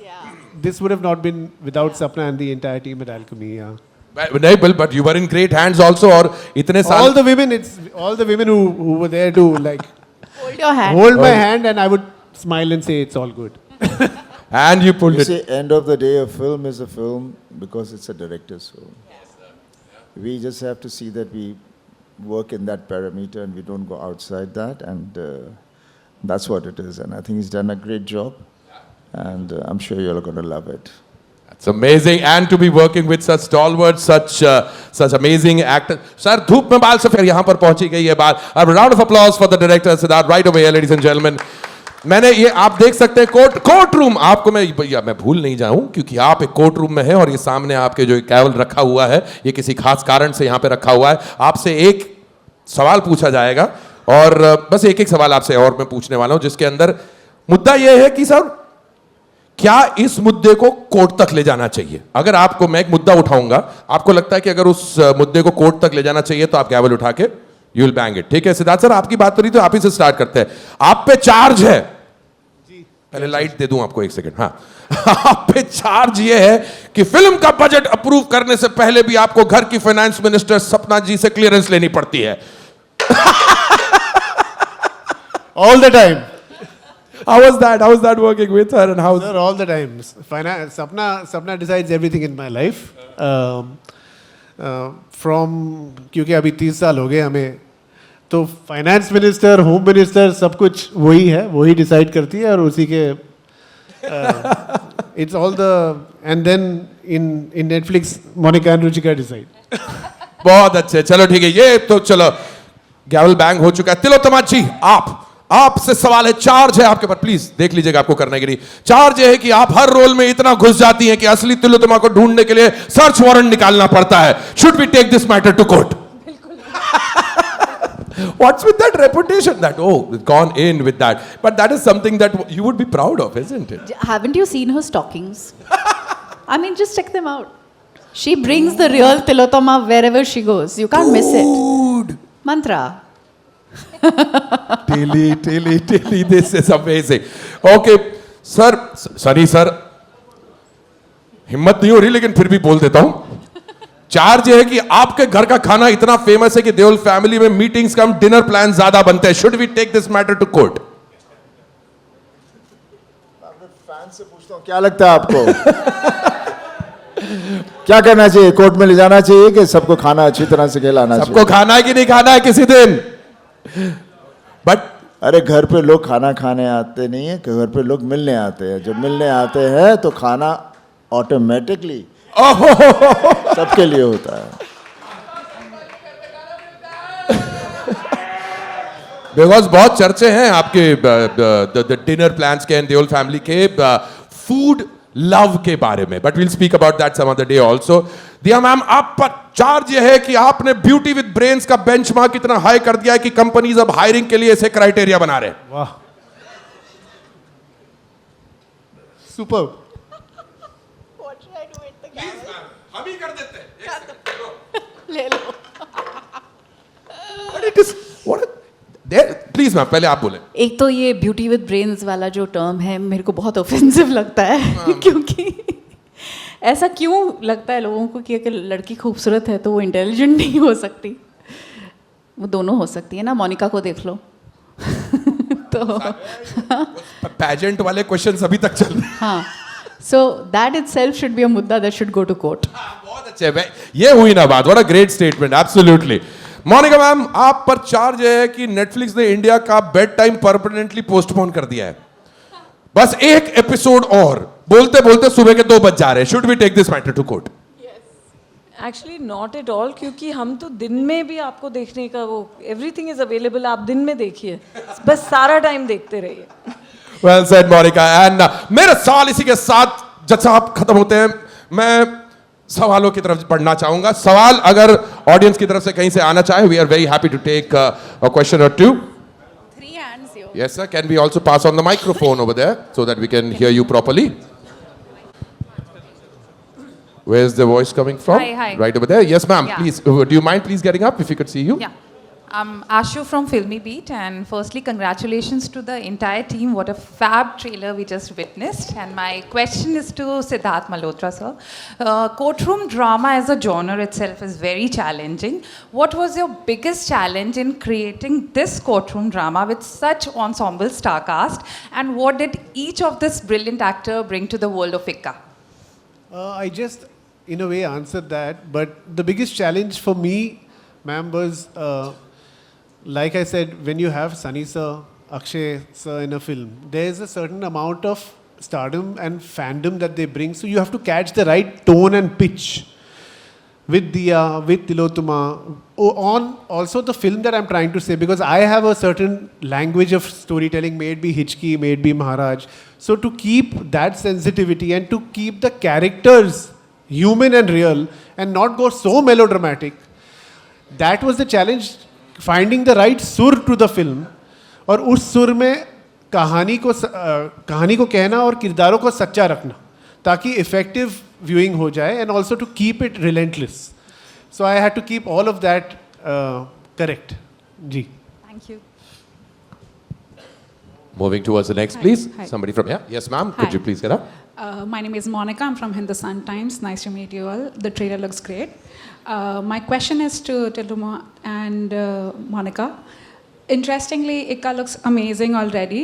this would have not been without Sapna and the entire team at Alchemy. Yeah. But you were in great hands also. और इतने साल All the women who were there to like Hold your hand. hold my hand, and I would smile and say it's all good. and you pulled You it. see, end of the day, a film is a film because it's a director's film. We just have to see that we work in that parameter and we don't go outside that, and that's what it is. And I think he's done a great job, and I'm sure you're going to love it. It's amazing, and to be working with such stalwarts, such amazing actors. Sir, धूप में बाल सफेद यहाँ पर पहुंची गई है बात. A round of applause for the director Siddharth right away, ladies and gentlemen. मैंने ये आप देख सकते हैं कोर्ट रूम आपको मैं भूल नहीं जाऊं क्योंकि आप एक कोर्ट रूम में हैं और ये सामने आपके जो कैवल रखा हुआ है ये किसी खास कारण से यहाँ पे रखा हुआ है. आपसे एक सवाल पूछा जाएगा और बस एक सवाल आपसे और मैं पूछने वाला हूं जिसके अंदर मुद्दा ये है कि सर क्या इस मुद्दे को कोर्ट तक ले जाना चाहिए. अगर आपको मैं एक मुद्दा उठाऊंगा, आपको लगता है कि अगर उस मुद्दे को कोर्ट तक ले जाना चाहिए तो आप कैवल उठा के यू विल बैंग इट. ठीक है सिद्धार्थ सर, आपकी बात हो रही तो आप ही से स्टार्ट करते हैं. आप पे चार्ज है, पहले लाइट दे दूं आपको एक सेकंड. हाँ, आप पे चार्ज ये है कि फिल्म का बजट अप्रूव करने से पहले भी आपको घर की फाइनेंस मिनिस्टर सपना जी से क्लियरेंस लेनी पड़ती है. All the time. How was that working with her and how? Sir, all the time. Sapna decides everything in my life. क्योंकि अभी 30 साल हो गए हमें, तो फाइनेंस मिनिस्टर, होम मिनिस्टर, सब कुछ वही है, वही डिसाइड करती है और उसी के it's all the end then in Netflix Monica and Ruchika decide. बहुत अच्छे, चलो ठीक है, ये तो चलो गैवल बैंग हो चुका है. तिलोत्तमा जी, आपसे सवाल है, चार्ज है आपके पास, प्लीज देख लीजिएगा आपको करने के लिए. चार्ज ये है कि आप हर रोल में इतना घुस जाती हैं कि असली तिलोत्तमा को ढूंढने के लिए सर्च वारंट निकालना पड़ता है. Should we take this matter to court? What's with that reputation that, oh, gone in with that? But that is something that you would be proud of, isn't it? Haven't you seen her stockings? I mean, just check them out. She brings the real Tilotama wherever she goes. You can't miss it. Dude. Mantra. Tilly, this is amazing. Okay, sir, Sunny sir, हिम्मत नहीं हो रही लेकिन फिर भी बोल देता हूं. चार्ज ये है कि आपके घर का खाना इतना फेमस है कि देओल फैमिली में मीटिंग्स कम डिनर प्लान ज्यादा बनते हैं. Should we take this matter to court? Fan से पूछता हूँ, क्या लगता है आपको? क्या करना चाहिए? कोर्ट में ले जाना चाहिए कि सबको खाना अच्छी तरह से खिलाना चाहिए? सबको खाना है कि नहीं खाना है किसी दिन? बट अरे घर पे लोग खाना खाने आते नहीं है, घर पे लोग मिलने आते हैं. जब मिलने आते हैं तो खाना ऑटोमेटिकली सबके लिए होता है. बिकॉज बहुत चर्चे हैं आपके डिनर प्लान्स के एंड देओल फैमिली के फूड लव के बारे में, but will speak about that some other day also. Dia ma'am, आप पर चार्ज ये है कि आपने ब्यूटी विद ब्रेन्स का बेंचमार्क इतना हाई कर दिया है कि कंपनीज अब हायरिंग के लिए ऐसे क्राइटेरिया बना रहे हैं. वाह, सुपर. हम ही कर देते हैं. ले लो. प्लीज मैम, पहले आप बोले. एक तो ये ब्यूटी विद ब्रेन्स वाला जो टर्म है मेरे को बहुत ऑफेंसिव लगता है क्योंकि ऐसा क्यों लगता है लोगों को कि अगर लड़की खूबसूरत है तो वो इंटेलिजेंट नहीं हो सकती? वो दोनों हो सकती है ना. मोनिका को देख लो. तो पैजेंट वाले क्वेश्चंस अभी तक चल रहे हैं. हाँ, so that itself should be a मुद्दा that should go to court. बहुत अच्छे है. ये हुई ना बात. What a great statement. Absolutely. Monica ma'am, आप पर चार्ज है कि नेटफ्लिक्स ने इंडिया का बेड टाइम परमानेंटली पोस्टपोन कर दिया है. बस एक एपिसोड और बोलते बोलते सुबह के 2 बज जा रहे हैं. Should we take this matter to court? Actually not at all, क्योंकि हम तो दिन में भी आपको देखने का वो एवरीथिंग इज अवेलेबल. आप दिन में देखिए, बस सारा टाइम देखते रहिए. Well said Monika. एंड मेरे सवाल इसी के साथ जज साहब खत्म होते हैं. मैं सवालों की तरफ बढ़ना चाहूंगा. सवाल अगर ऑडियंस की तरफ से कहीं से आना चाहे, we are very happy to take a question or two. 3 hands here. Yes sir, can we also pass on the microphone over there so that we can hear you properly? Where's the voice coming from? Hi. Right over there. Yes ma'am, Yeah. please. Do you mind please getting up if we could see you? Yeah. I'm Ashu from Filmy Beat, and firstly, congratulations to the entire team. What a fab trailer we just witnessed. And my question is to Siddharth Malhotra, sir. Courtroom drama as a genre itself is very challenging. What was your biggest challenge in creating this courtroom drama with such ensemble star cast? And what did each of this brilliant actor bring to the world of Ikka? I just, in a way, answered that. But the biggest challenge for me, ma'am, was like I said, when you have Sunny sir, Akshay sir in a film, there is a certain amount of stardom and fandom that they bring. So you have to catch the right tone and pitch with Diya, with Tilotama, on also the film that I'm trying to say, because I have a certain language of storytelling, may it be Hichki, may it be Maharaj. So to keep that sensitivity and to keep the characters human and real and not go so melodramatic, that was the challenge. Finding the right sur to the film, और उस सुर में कहानी को कहना और किरदारों को सच्चा रखना ताकि इफेक्टिव व्यूइंग हो जाए, and also to keep it relentless. So I had to keep all of that correct. जी. Thank you. Moving towards the next, please. Hi. Somebody from here. Yes ma'am, Hi. could you please get up? My name is Monica. I'm from Hindustan Times. Nice to meet you all. The trailer looks great. My question is to Tilotama and Monica. Interestingly, Ikka looks amazing already.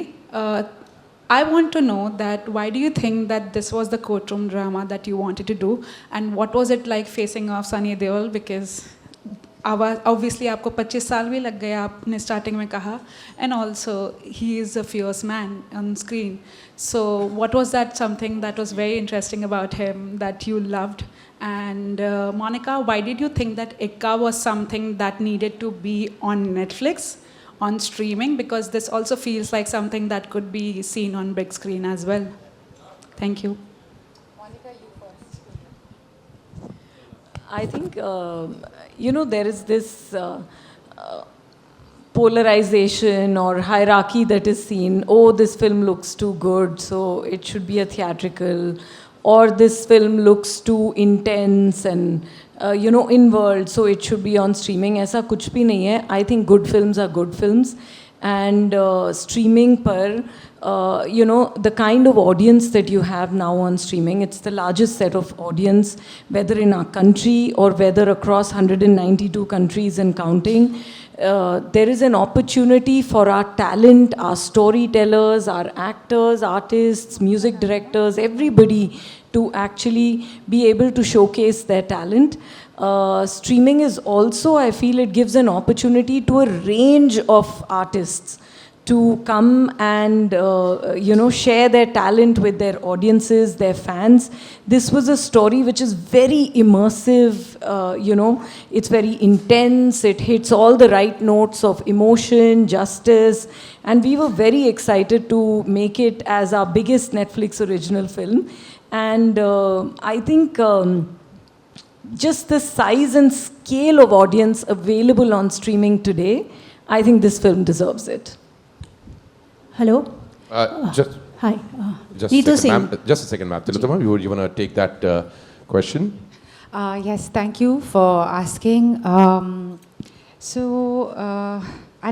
I want to know that why do you think that this was the courtroom drama that you wanted to do, and what was it like facing off Sunny Deol? Because obviously आपको 25 साल भी लग गए, आपने starting में कहा, and also he is a fierce man on screen. So what was that something that was very interesting about him that you loved? And Monica, why did you think that Ikka was something that needed to be on Netflix, on streaming? Because this also feels like something that could be seen on big screen as well. Thank you. I think, there is this polarization or hierarchy that is seen. Oh, this film looks too good, so it should be a theatrical. or this film looks too intense and in world, so it should be on streaming. ऐसा कुछ भी नहीं है. I think good films are good films, and streaming पर the kind of audience that you have now on streaming, it's the largest set of audience, whether in our country or whether across 192 countries and counting. There is an opportunity for our talent, our storytellers, our actors, artists, music directors, everybody to actually be able to showcase their talent. Streaming is also, I feel it gives an opportunity to a range of artists to come and share their talent with their audiences, their fans. This was a story which is very immersive, it's very intense, it hits all the right notes of emotion, justice, and we were very excited to make it as our biggest Netflix original film. And I think just the size and scale of audience available on streaming today, I think this film deserves it. Hello. Just Hi. a second, ma'am. Just a second, ma'am. Tilotoma, you want to take that question? Yes, thank you for asking. I'd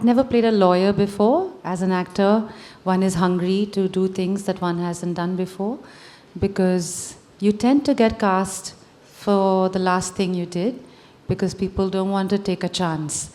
never played a lawyer before. As an actor, one is hungry to do things that one hasn't done before, because you tend to get cast for the last thing you did, because people don't want to take a chance.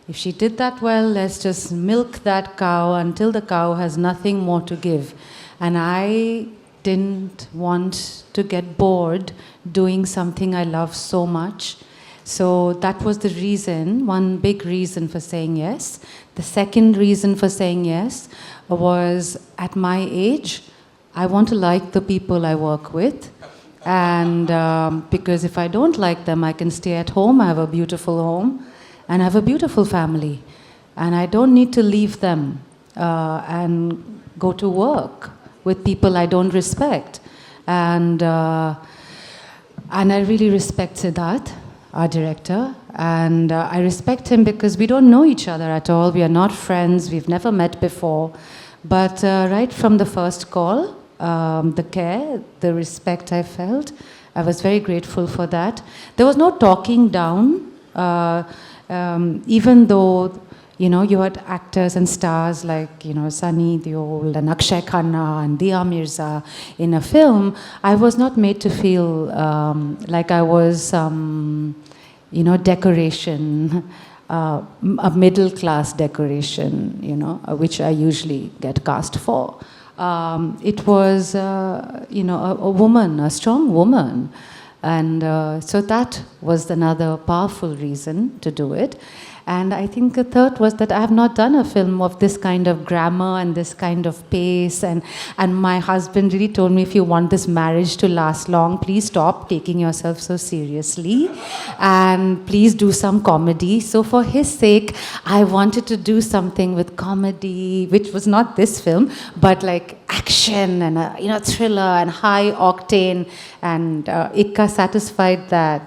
If she did that well, let's just milk that cow until the cow has nothing more to give. And I didn't want to get bored doing something I love so much. So that was the reason, one big reason for saying yes. The second reason for saying yes was, at my age, I want to like the people I work with. And because if I don't like them, I can stay at home, I have a beautiful home, and I have a beautiful family. And I don't need to leave them and go to work with people I don't respect. And I really respect Siddharth, our director. And I respect him because we don't know each other at all. We are not friends. We've never met before. But right from the first call, the care, the respect I felt, I was very grateful for that. There was no talking down. Even though, you had actors and stars like, Sunny Deol and Akshay Khanna and Dia Mirza in a film, I was not made to feel like I was some, decoration, a middle-class decoration, which I usually get cast for. It was, a woman, a strong woman. And so that was another powerful reason to do it. And I think the third was that I have not done a film of this kind of grammar and this kind of pace. And my husband really told me, if you want this marriage to last long, please stop taking yourself so seriously. And please do some comedy. So for his sake, I wanted to do something with comedy, which was not this film, but like action and a thriller and high octane. And Ikka satisfied that.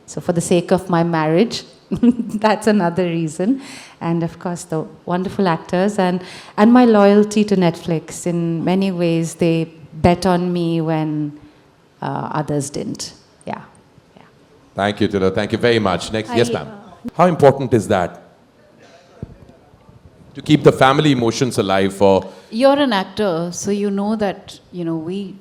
So for the sake of my marriage, that's another reason. And of course, the wonderful actors and my loyalty to Netflix. In many ways, they bet on me when others didn't. Yeah. Thank you, Tilo. Thank you very much. Next, yes, ma'am. How important is that? To keep the family emotions alive for... You're an actor, so you know that, we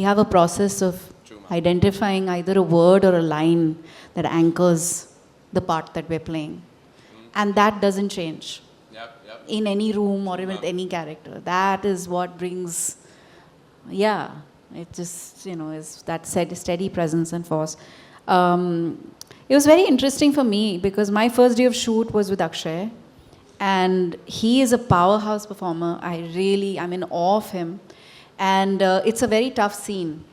have a process of identifying either a word or a line that anchors the part that we're playing. And that doesn't change in any room or with any character. That is what brings, it just, is that steady presence and force. It was very interesting for me because my first day of shoot was with Akshay. And he is a powerhouse performer. I'm in awe of him. And it's a very tough scene.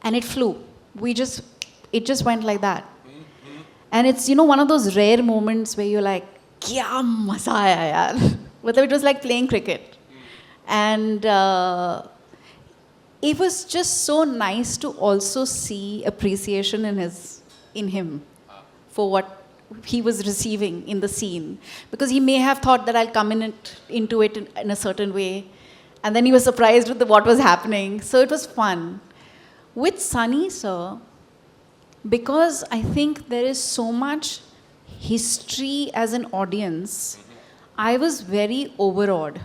And it flew. It just went like that. And it's, one of those rare moments where you're like, kya maza aaya yaar. But it was like playing cricket. And it was just so nice to also see appreciation in him for what he was receiving in the scene. Because he may have thought that I'll come into it in a certain way. And then he was surprised with what was happening. So it was fun. With Sunny sir, because I think there is so much history as an audience, I was very overawed.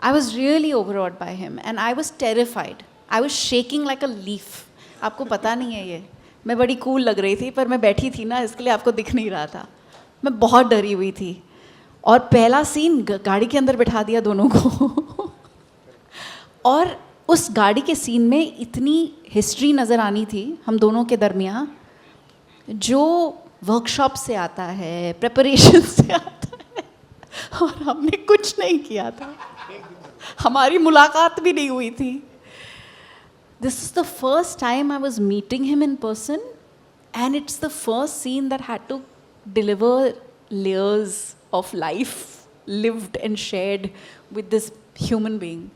I was really overawed by him and I was terrified. I was shaking like a leaf. आपको पता नहीं है ये. मैं बड़ी cool लग रही थी पर मैं बैठी थी ना इसके लिए आपको दिख नहीं रहा था. मैं बहुत डरी हुई थी. और पहला सीन गाड़ी के अंदर बिठा दिया दोनों को. और उस गाड़ी के सीन में इतनी हिस्ट्री नज़र आनी थी हम दोनों के दरमियाँ जो वर्कशॉप से आता है, प्रेपरेशन से आता है, और हमने कुछ नहीं किया था. हमारी मुलाकात भी नहीं हुई थी. This is the first time I was meeting him in person, and it's the first scene that had to deliver layers of life lived and shared with this human being.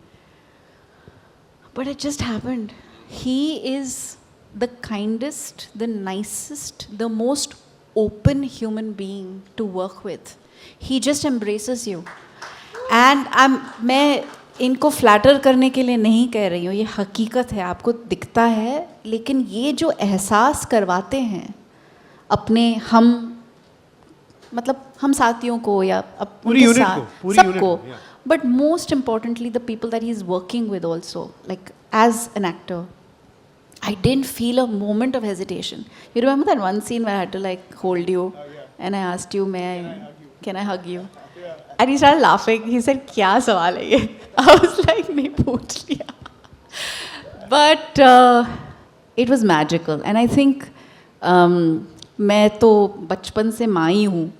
But it just happened. He is the kindest, the nicest, the most open human being to work with. He just embraces you. And मैं इनको flatter करने के लिए नहीं कह रही हूँ, ये हकीकत है, आपको दिखता है, लेकिन ये जो एहसास करवाते हैं अपने मतलब हम साथियों को या उनके साथ सबको, but most importantly the people that he's working with also, like as an actor, I didn't feel a moment of hesitation. You remember that one scene where I had to like hold you and I asked you, can I hug you? And he started laughing. He said, क्या सवाल है ये? I was like, नहीं पूछ लिया. But it was magical. And I think मैं तो बचपन से माँ ही हूँ.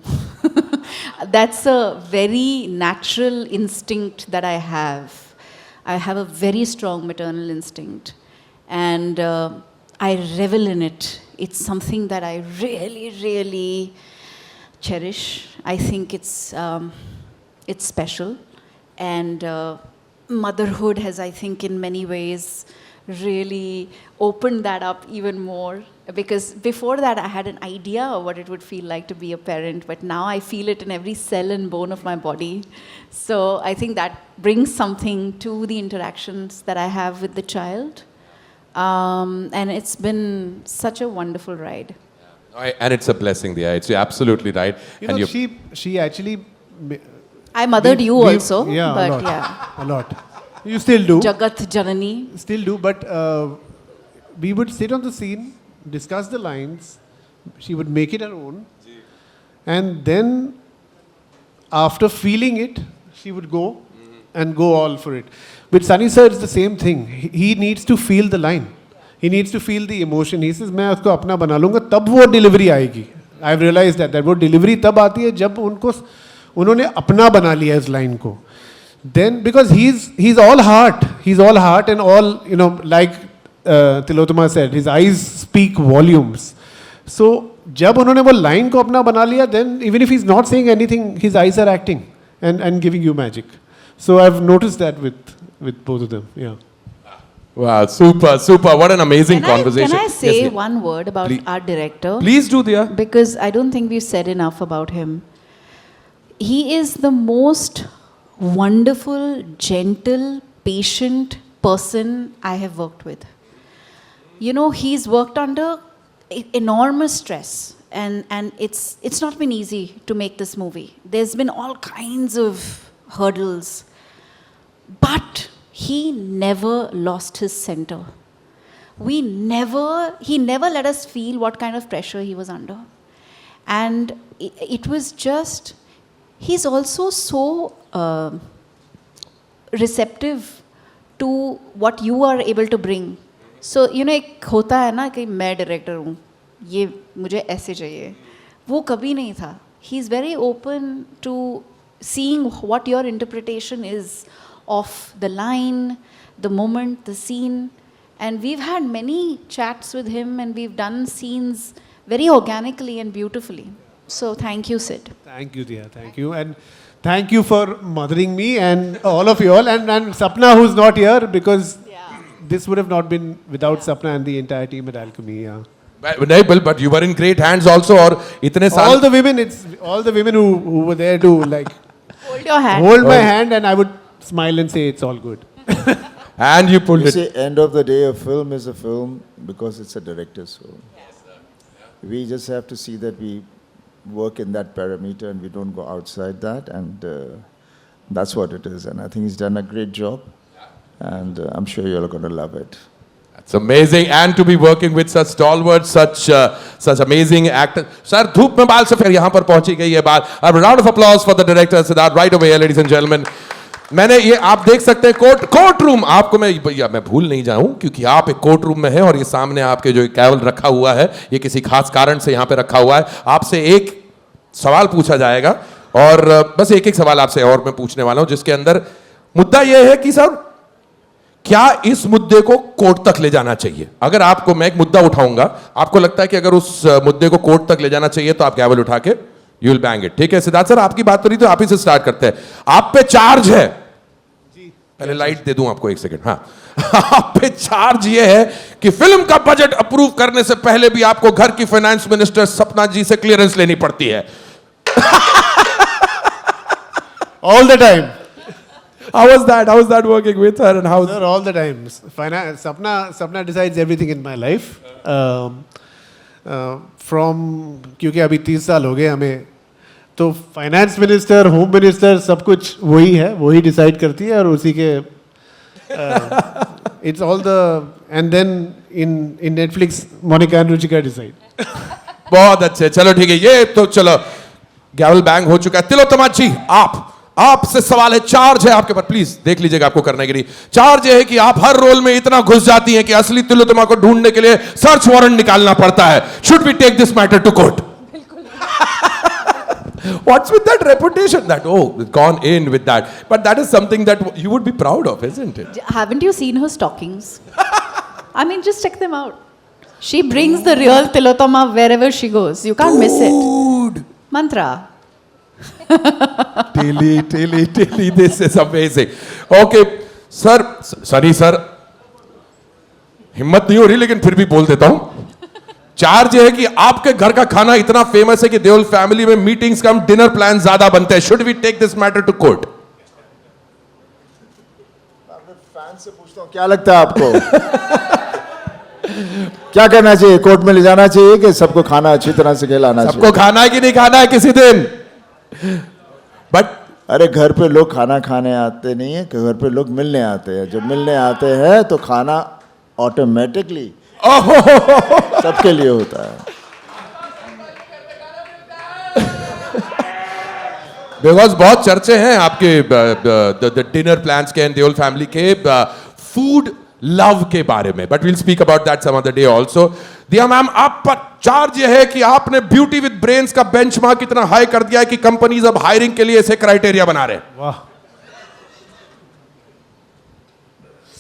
That's a very natural instinct that I have. I have a very strong maternal instinct. And I revel in it. It's something that I really, really cherish. I think it's special. And motherhood has, I think, in many ways really opened that up even more. Because before that, I had an idea of what it would feel like to be a parent, but now I feel it in every cell and bone of my body. So I think that brings something to the interactions that I have with the child. And it's been such a wonderful ride. And it's a blessing, Diya. It's absolutely right. You know, she actually... I mothered you also. Yeah, but a lot. Yeah. A lot. You still do. Jagat Janani. Still do, but we would sit on the scene, discuss the lines, she would make it her own, and then after feeling it, she would go and go all for it. With Sunny sir, it's the same thing. He needs to feel the line. He needs to feel the emotion. He says, मैं उसको अपना बना लूँगा, तब वो delivery आएगी. I've realized that वो delivery तब आती है जब उन्होंने अपना बना लिया इस line को. Then, because he's all heart. He's all heart and all, you know, like Tilotoma said, his eyes speak volumes. So, जब उन्होंने वो line को अपना बना लिया, then even if he's not saying anything, his eyes are acting and giving you magic. So I've noticed that with both of them. Yeah. Wow, super, super. What an amazing conversation. Can I say Yes, one word about our director? Please do, Diya. Because I don't think we've said enough about him. He is the most wonderful, gentle, patient person I have worked with. You know, he's worked under enormous stress, and it's not been easy to make this movie. There's been all kinds of hurdles, but he never lost his center. He never let us feel what kind of pressure he was under. And it was just, he's also so receptive to what you are able to bring. So, you know, एक होता है ना कि मैं director हूँ, ये मुझे ऐसे चाहिए, वो कभी नहीं था. He's very open to seeing what your interpretation is of the line, the moment, the scene. And we've had many chats with him and we've done scenes very organically and beautifully. So thank you, Sid. Thank you, Diya. Thank you. And thank you for mothering me and all of you all. And Sapna, who's not here, because this would have not been without Sapna and the entire team at Alchemy. Yeah. But you were in great hands also. Or itne all the women, it's all the women who were there to like Hold your hand. hold my hand, and I would smile and say it's all good. And you pulled You it. see, end of the day, a film is a film because it's a director's film. We just have to see that we work in that parameter and we don't go outside that, and that's what it is. And I think he's done a great job, and I'm sure you're going to love it. It's amazing, and to be working with such stalwart, such amazing actors. Sir, धूप में बाल सफेद यहाँ पर पहुंची गई है बात. A round of applause for the director Siddharth right away, ladies and gentlemen. मैंने ये आप देख सकते हैं कोर्ट रूम. आपको मैं भूल नहीं जाऊं क्योंकि आप एक कोर्ट रूम में हैं और ये सामने आपके जो कैवल रखा हुआ है ये किसी खास कारण से यहाँ पे रखा हुआ है. आपसे एक सवाल पूछा जाएगा और बस एक सवाल आपसे और मैं पूछने वाला हूं जिसके अंदर मुद्दा यह है कि सर क्या इस मुद्दे को कोर्ट तक ले जाना चाहिए. अगर आपको मैं एक मुद्दा उठाऊंगा, आपको लगता है कि अगर उस मुद्दे को कोर्ट तक ले जाना चाहिए तो आप कैवल उठा के यू विल बैंग इट. ठीक है सिद्धार्थ सर, आपकी बात हो रही तो आप ही से स्टार्ट करते हैं. आप पे चार्ज है, पहले लाइट दे दूं आपको 1 सेकंड. हाँ आप पे चार्ज ये है कि फिल्म का बजट अप्रूव करने से पहले भी आपको घर की फाइनेंस मिनिस्टर सपना जी से क्लियरेंस लेनी पड़ती है. All the time. How was that working with her and how? Sir, all the time. Finance, Sapna decides everything in my life. From क्योंकि अभी 30 साल हो गए हमें, तो फाइनेंस मिनिस्टर, होम मिनिस्टर, सब कुछ वही है, वही डिसाइड करती है और उसी के it's all the end then in Netflix Monica and Ruchika decide. बहुत अच्छे, चलो ठीक है. ये तो चलो गैवल बैंग हो चुका है. तिलोत्तमा जी आपसे सवाल है. चार्ज है आपके पर, प्लीज देख लीजिएगा आपको करने के लिए. चार्ज है कि आप हर रोल में इतना घुस जाती हैं कि असली तिलोत्तमा को ढूंढने के लिए सर्च वारंट निकालना पड़ता है. Should we take this matter to court? What's with that reputation that gone in with that, but that is something that you would be proud of, isn't it? Haven't you seen her stockings? I mean, just check them out. She brings the real Tilottama wherever she goes. You can't miss it. Dude. Mantra. Tilly, this is amazing. Okay, sorry sir, हिम्मत नहीं हो रही लेकिन फिर भी बोल देता हूं. चार्ज है कि आपके घर का खाना इतना फेमस है कि देओल फैमिली में मीटिंग्स कम डिनर प्लान ज्यादा बनते हैं. Should we take this matter to court? Fan से पूछता हूं, क्या लगता है आपको? क्या करना चाहिए? कोर्ट में ले जाना चाहिए कि सबको खाना अच्छी तरह से खिलाना चाहिए? सबको खाना है कि नहीं खाना है किसी दिन? बट अरे घर पे लोग खाना खाने आते नहीं है, घर पे लोग मिलने आते हैं. जब मिलने आते हैं तो खाना ऑटोमेटिकली सबके लिए होता है. बिकॉज बहुत चर्चे हैं आपके डिनर प्लान्स के एंड देओल फैमिली के फूड लव के बारे में, but will speak about that some other day also. Dia ma'am, आप पर चार्ज यह है कि आपने ब्यूटी विद ब्रेन्स का बेंचमार्क इतना हाई कर दिया है कि कंपनीज अब हायरिंग के लिए ऐसे क्राइटेरिया बना रहे हैं. वाह,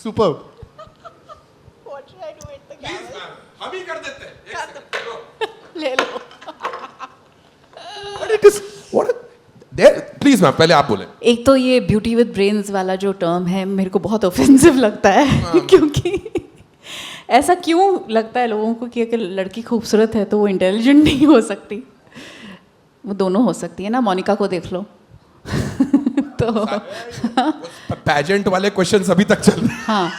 सुपर्ब. हम ही कर देते हैं. ले लो. प्लीज मैम, पहले आप बोले. एक तो ये ब्यूटी विद ब्रेन्स वाला जो टर्म है मेरे को बहुत ऑफेंसिव लगता है. क्योंकि ऐसा क्यों लगता है लोगों को कि अगर लड़की खूबसूरत है तो वो इंटेलिजेंट नहीं हो सकती? वो दोनों हो सकती है ना. मोनिका को देख लो. तो पैजेंट वाले क्वेश्चंस अभी तक चल रहे हैं. हाँ,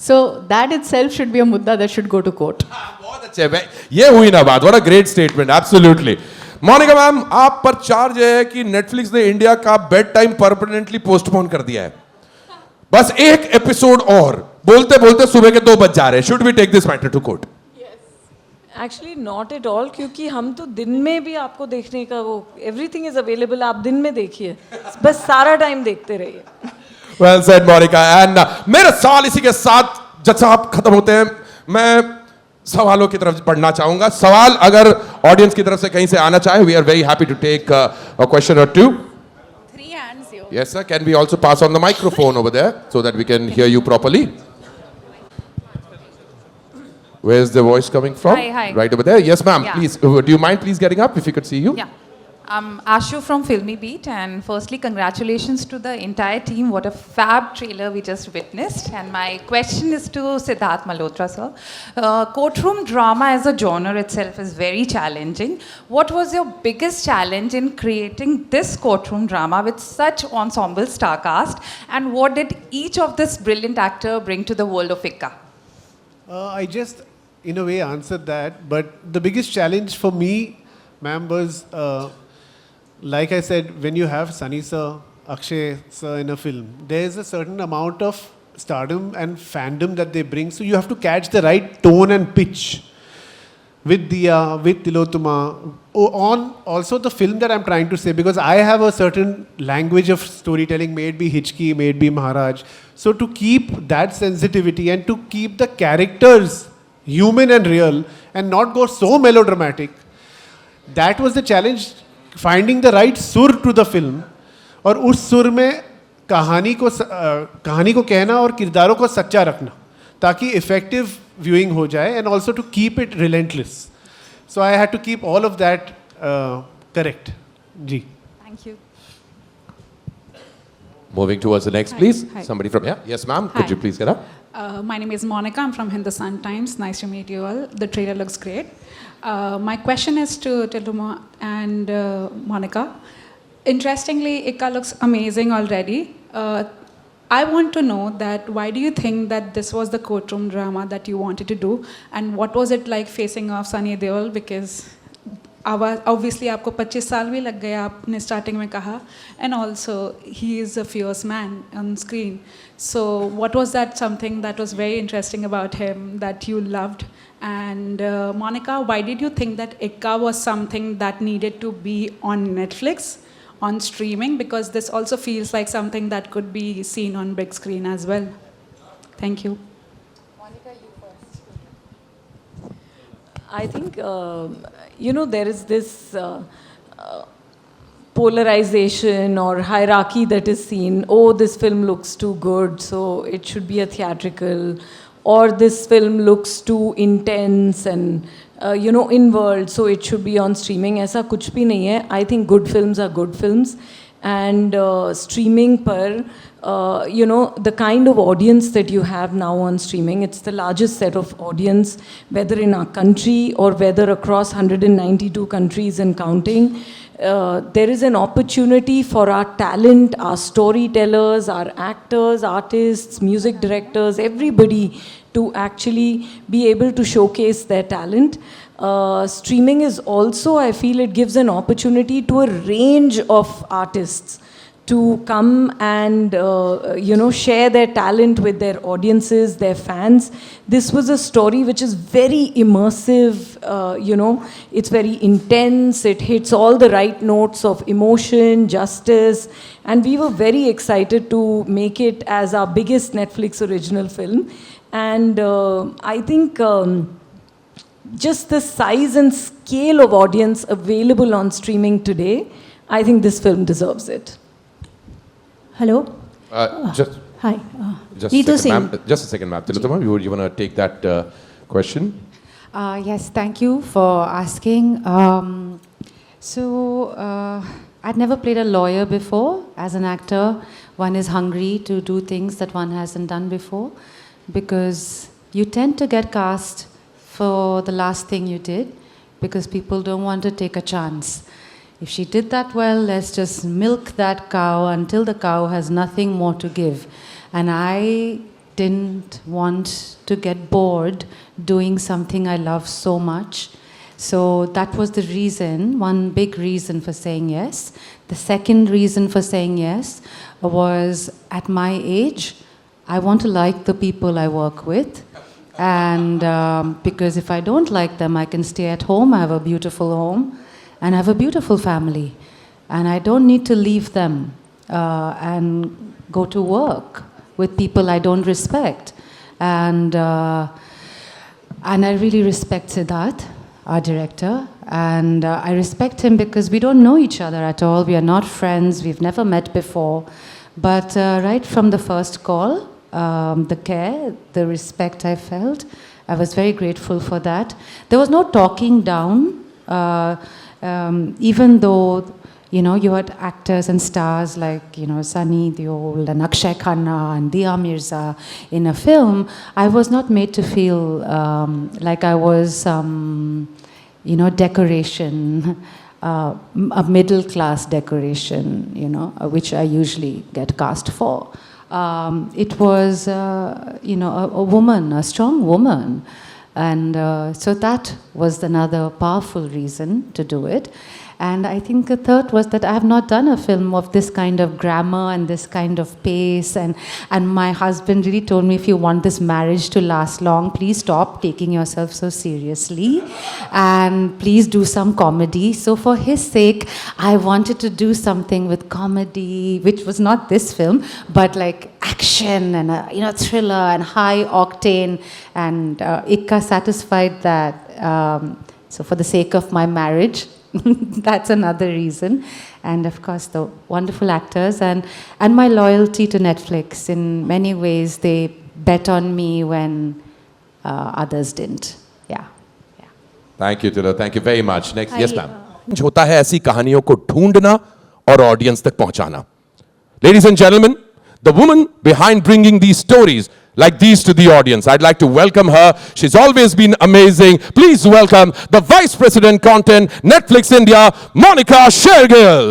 so that itself should be a mudda that should go to court. बहुत अच्छे. ये हुई ना बात. What a great statement. Absolutely. Monica ma'am, आप पर चार्ज है कि नेटफ्लिक्स ने इंडिया का बेड टाइम परमानेंटली पोस्टपोन कर दिया है. बस एक एपिसोड और बोलते बोलते सुबह के 2 बज जा रहे हैं. Should we take this matter to court? Actually not at all, क्योंकि हम तो दिन में भी आपको देखने का वो एवरीथिंग इज अवेलेबल. आप दिन में देखिए, बस सारा टाइम देखते रहिए. Well said Monika. एंड मेरे सवाल इसी के साथ जज साहब खत्म होते हैं. मैं सवालों की तरफ बढ़ना चाहूंगा. सवाल अगर ऑडियंस की तरफ से कहीं से आना चाहे, we are very happy to take a question or 2. 3 hands here. Yes sir, can we also pass on the microphone over there so that we can hear you properly? Where's the voice coming from? Hi. Right over there. Yes ma'am, Yeah. please. Do you mind please getting up if we could see you? Yeah. I'm Ashu from Filmy Beat, and firstly, congratulations to the entire team. What a fab trailer we just witnessed. And my question is to Siddharth Malhotra, sir. Courtroom drama as a genre itself is very challenging. What was your biggest challenge in creating this courtroom drama with such ensemble star cast? And what did each of this brilliant actor bring to the world of Ikka? I just, in a way, answered that. But the biggest challenge for me, ma'am, was, like I said, when you have Sunny sir, Akshay sir in a film, there is a certain amount of stardom and fandom that they bring. So you have to catch the right tone and pitch with Diya, with Tilotoma, on also the film that I'm trying to say, because I have a certain language of storytelling, may it be Hichki, may it be Maharaj. So to keep that sensitivity and to keep the characters human and real and not go so melodramatic, that was the challenge, finding the right sur to the film. और उस सुर में कहानी को कहना और किरदारों को सच्चा रखना ताकि इफेक्टिव व्यूइंग हो जाए, and also to keep it relentless. So I had to keep all of that correct. Ji. Thank you. Moving towards the next, please. Hi. Somebody from here. Yes, ma'am. Hi. Could you please get up? My name is Monica. I'm from Hindustan Times. Nice to meet you all. The trailer looks great. My question is to Tilotoma and Monica. Interestingly, Ikka looks amazing already. I want to know that why do you think that this was the courtroom drama that you wanted to do, and what was it like facing off Sunny Deol? Because obviously आपको 25 साल भी लग गए, आपने starting में कहा, and also he is a fierce man on screen. So what was that something that was very interesting about him that you loved? And Monica, why did you think that Ikka was something that needed to be on Netflix, on streaming? Because this also feels like something that could be seen on big screen as well. Thank you. I think, there is this polarization or hierarchy that is seen. Oh, this film looks too good, so it should be a theatrical. Or this film looks too intense and, in world, so it should be on streaming. ऐसा कुछ भी नहीं है. I think good films are good films. And streaming per, the kind of audience that you have now on streaming, it's the largest set of audience, whether in our country or whether across 192 countries and counting. There is an opportunity for our talent, our storytellers, our actors, artists, music directors, everybody to actually be able to showcase their talent. Streaming is also, I feel it gives an opportunity to a range of artists to come and, share their talent with their audiences, their fans. This was a story which is very immersive, it's very intense, it hits all the right notes of emotion, justice, and we were very excited to make it as our biggest Netflix original film. And I think just the size and scale of audience available on streaming today, I think this film deserves it. Hello. Hi. Just Neetu a second, Singh. ma'am. Just a second, ma'am. Tilotoma, you want to take that question? Yes, thank you for asking. I'd never played a lawyer before. As an actor, one is hungry to do things that one hasn't done before, because you tend to get cast for the last thing you did, because people don't want to take a chance. If she did that well, let's just milk that cow until the cow has nothing more to give. And I didn't want to get bored doing something I love so much. So that was the reason, one big reason for saying yes. The second reason for saying yes was, at my age, I want to like the people I work with. And because if I don't like them, I can stay at home, I have a beautiful home, and I have a beautiful family. And I don't need to leave them and go to work with people I don't respect. And I really respect Siddharth, our director. And I respect him because we don't know each other at all. We are not friends. We've never met before. But right from the first call, the care, the respect I felt, I was very grateful for that. There was no talking down. Even though you know, you had actors and stars like, you know, Sunny Deol and Akshay Khanna and Dia Mirza in a film, I was not made to feel like I was some, you know, decoration, a middle class decoration, you know, which I usually get cast for. It was, you know, a woman, a strong woman. And so that was another powerful reason to do it. And I think the third was that I have not done a film of this kind of grammar and this kind of pace. And my husband really told me, if you want this marriage to last long, please stop taking yourself so seriously. And please do some comedy. So for his sake, I wanted to do something with comedy, which was not this film, but like action and a, you know, thriller and high octane. And Ikka satisfied that. So for the sake of my marriage, that's another reason. And of course, the wonderful actors and my loyalty to Netflix. In many ways, they bet on me when others didn't. Yeah. Thank you, Tilo. Thank you very much. Next, yes, ma'am. होता है ऐसी कहानियों को ढूंढना और audience तक पहुंचाना. Ladies and gentlemen, the woman behind bringing these stories like these to the audience. I'd like to welcome her. She's always been amazing. Please welcome the Vice President Content, Netflix India, Monica Shergill.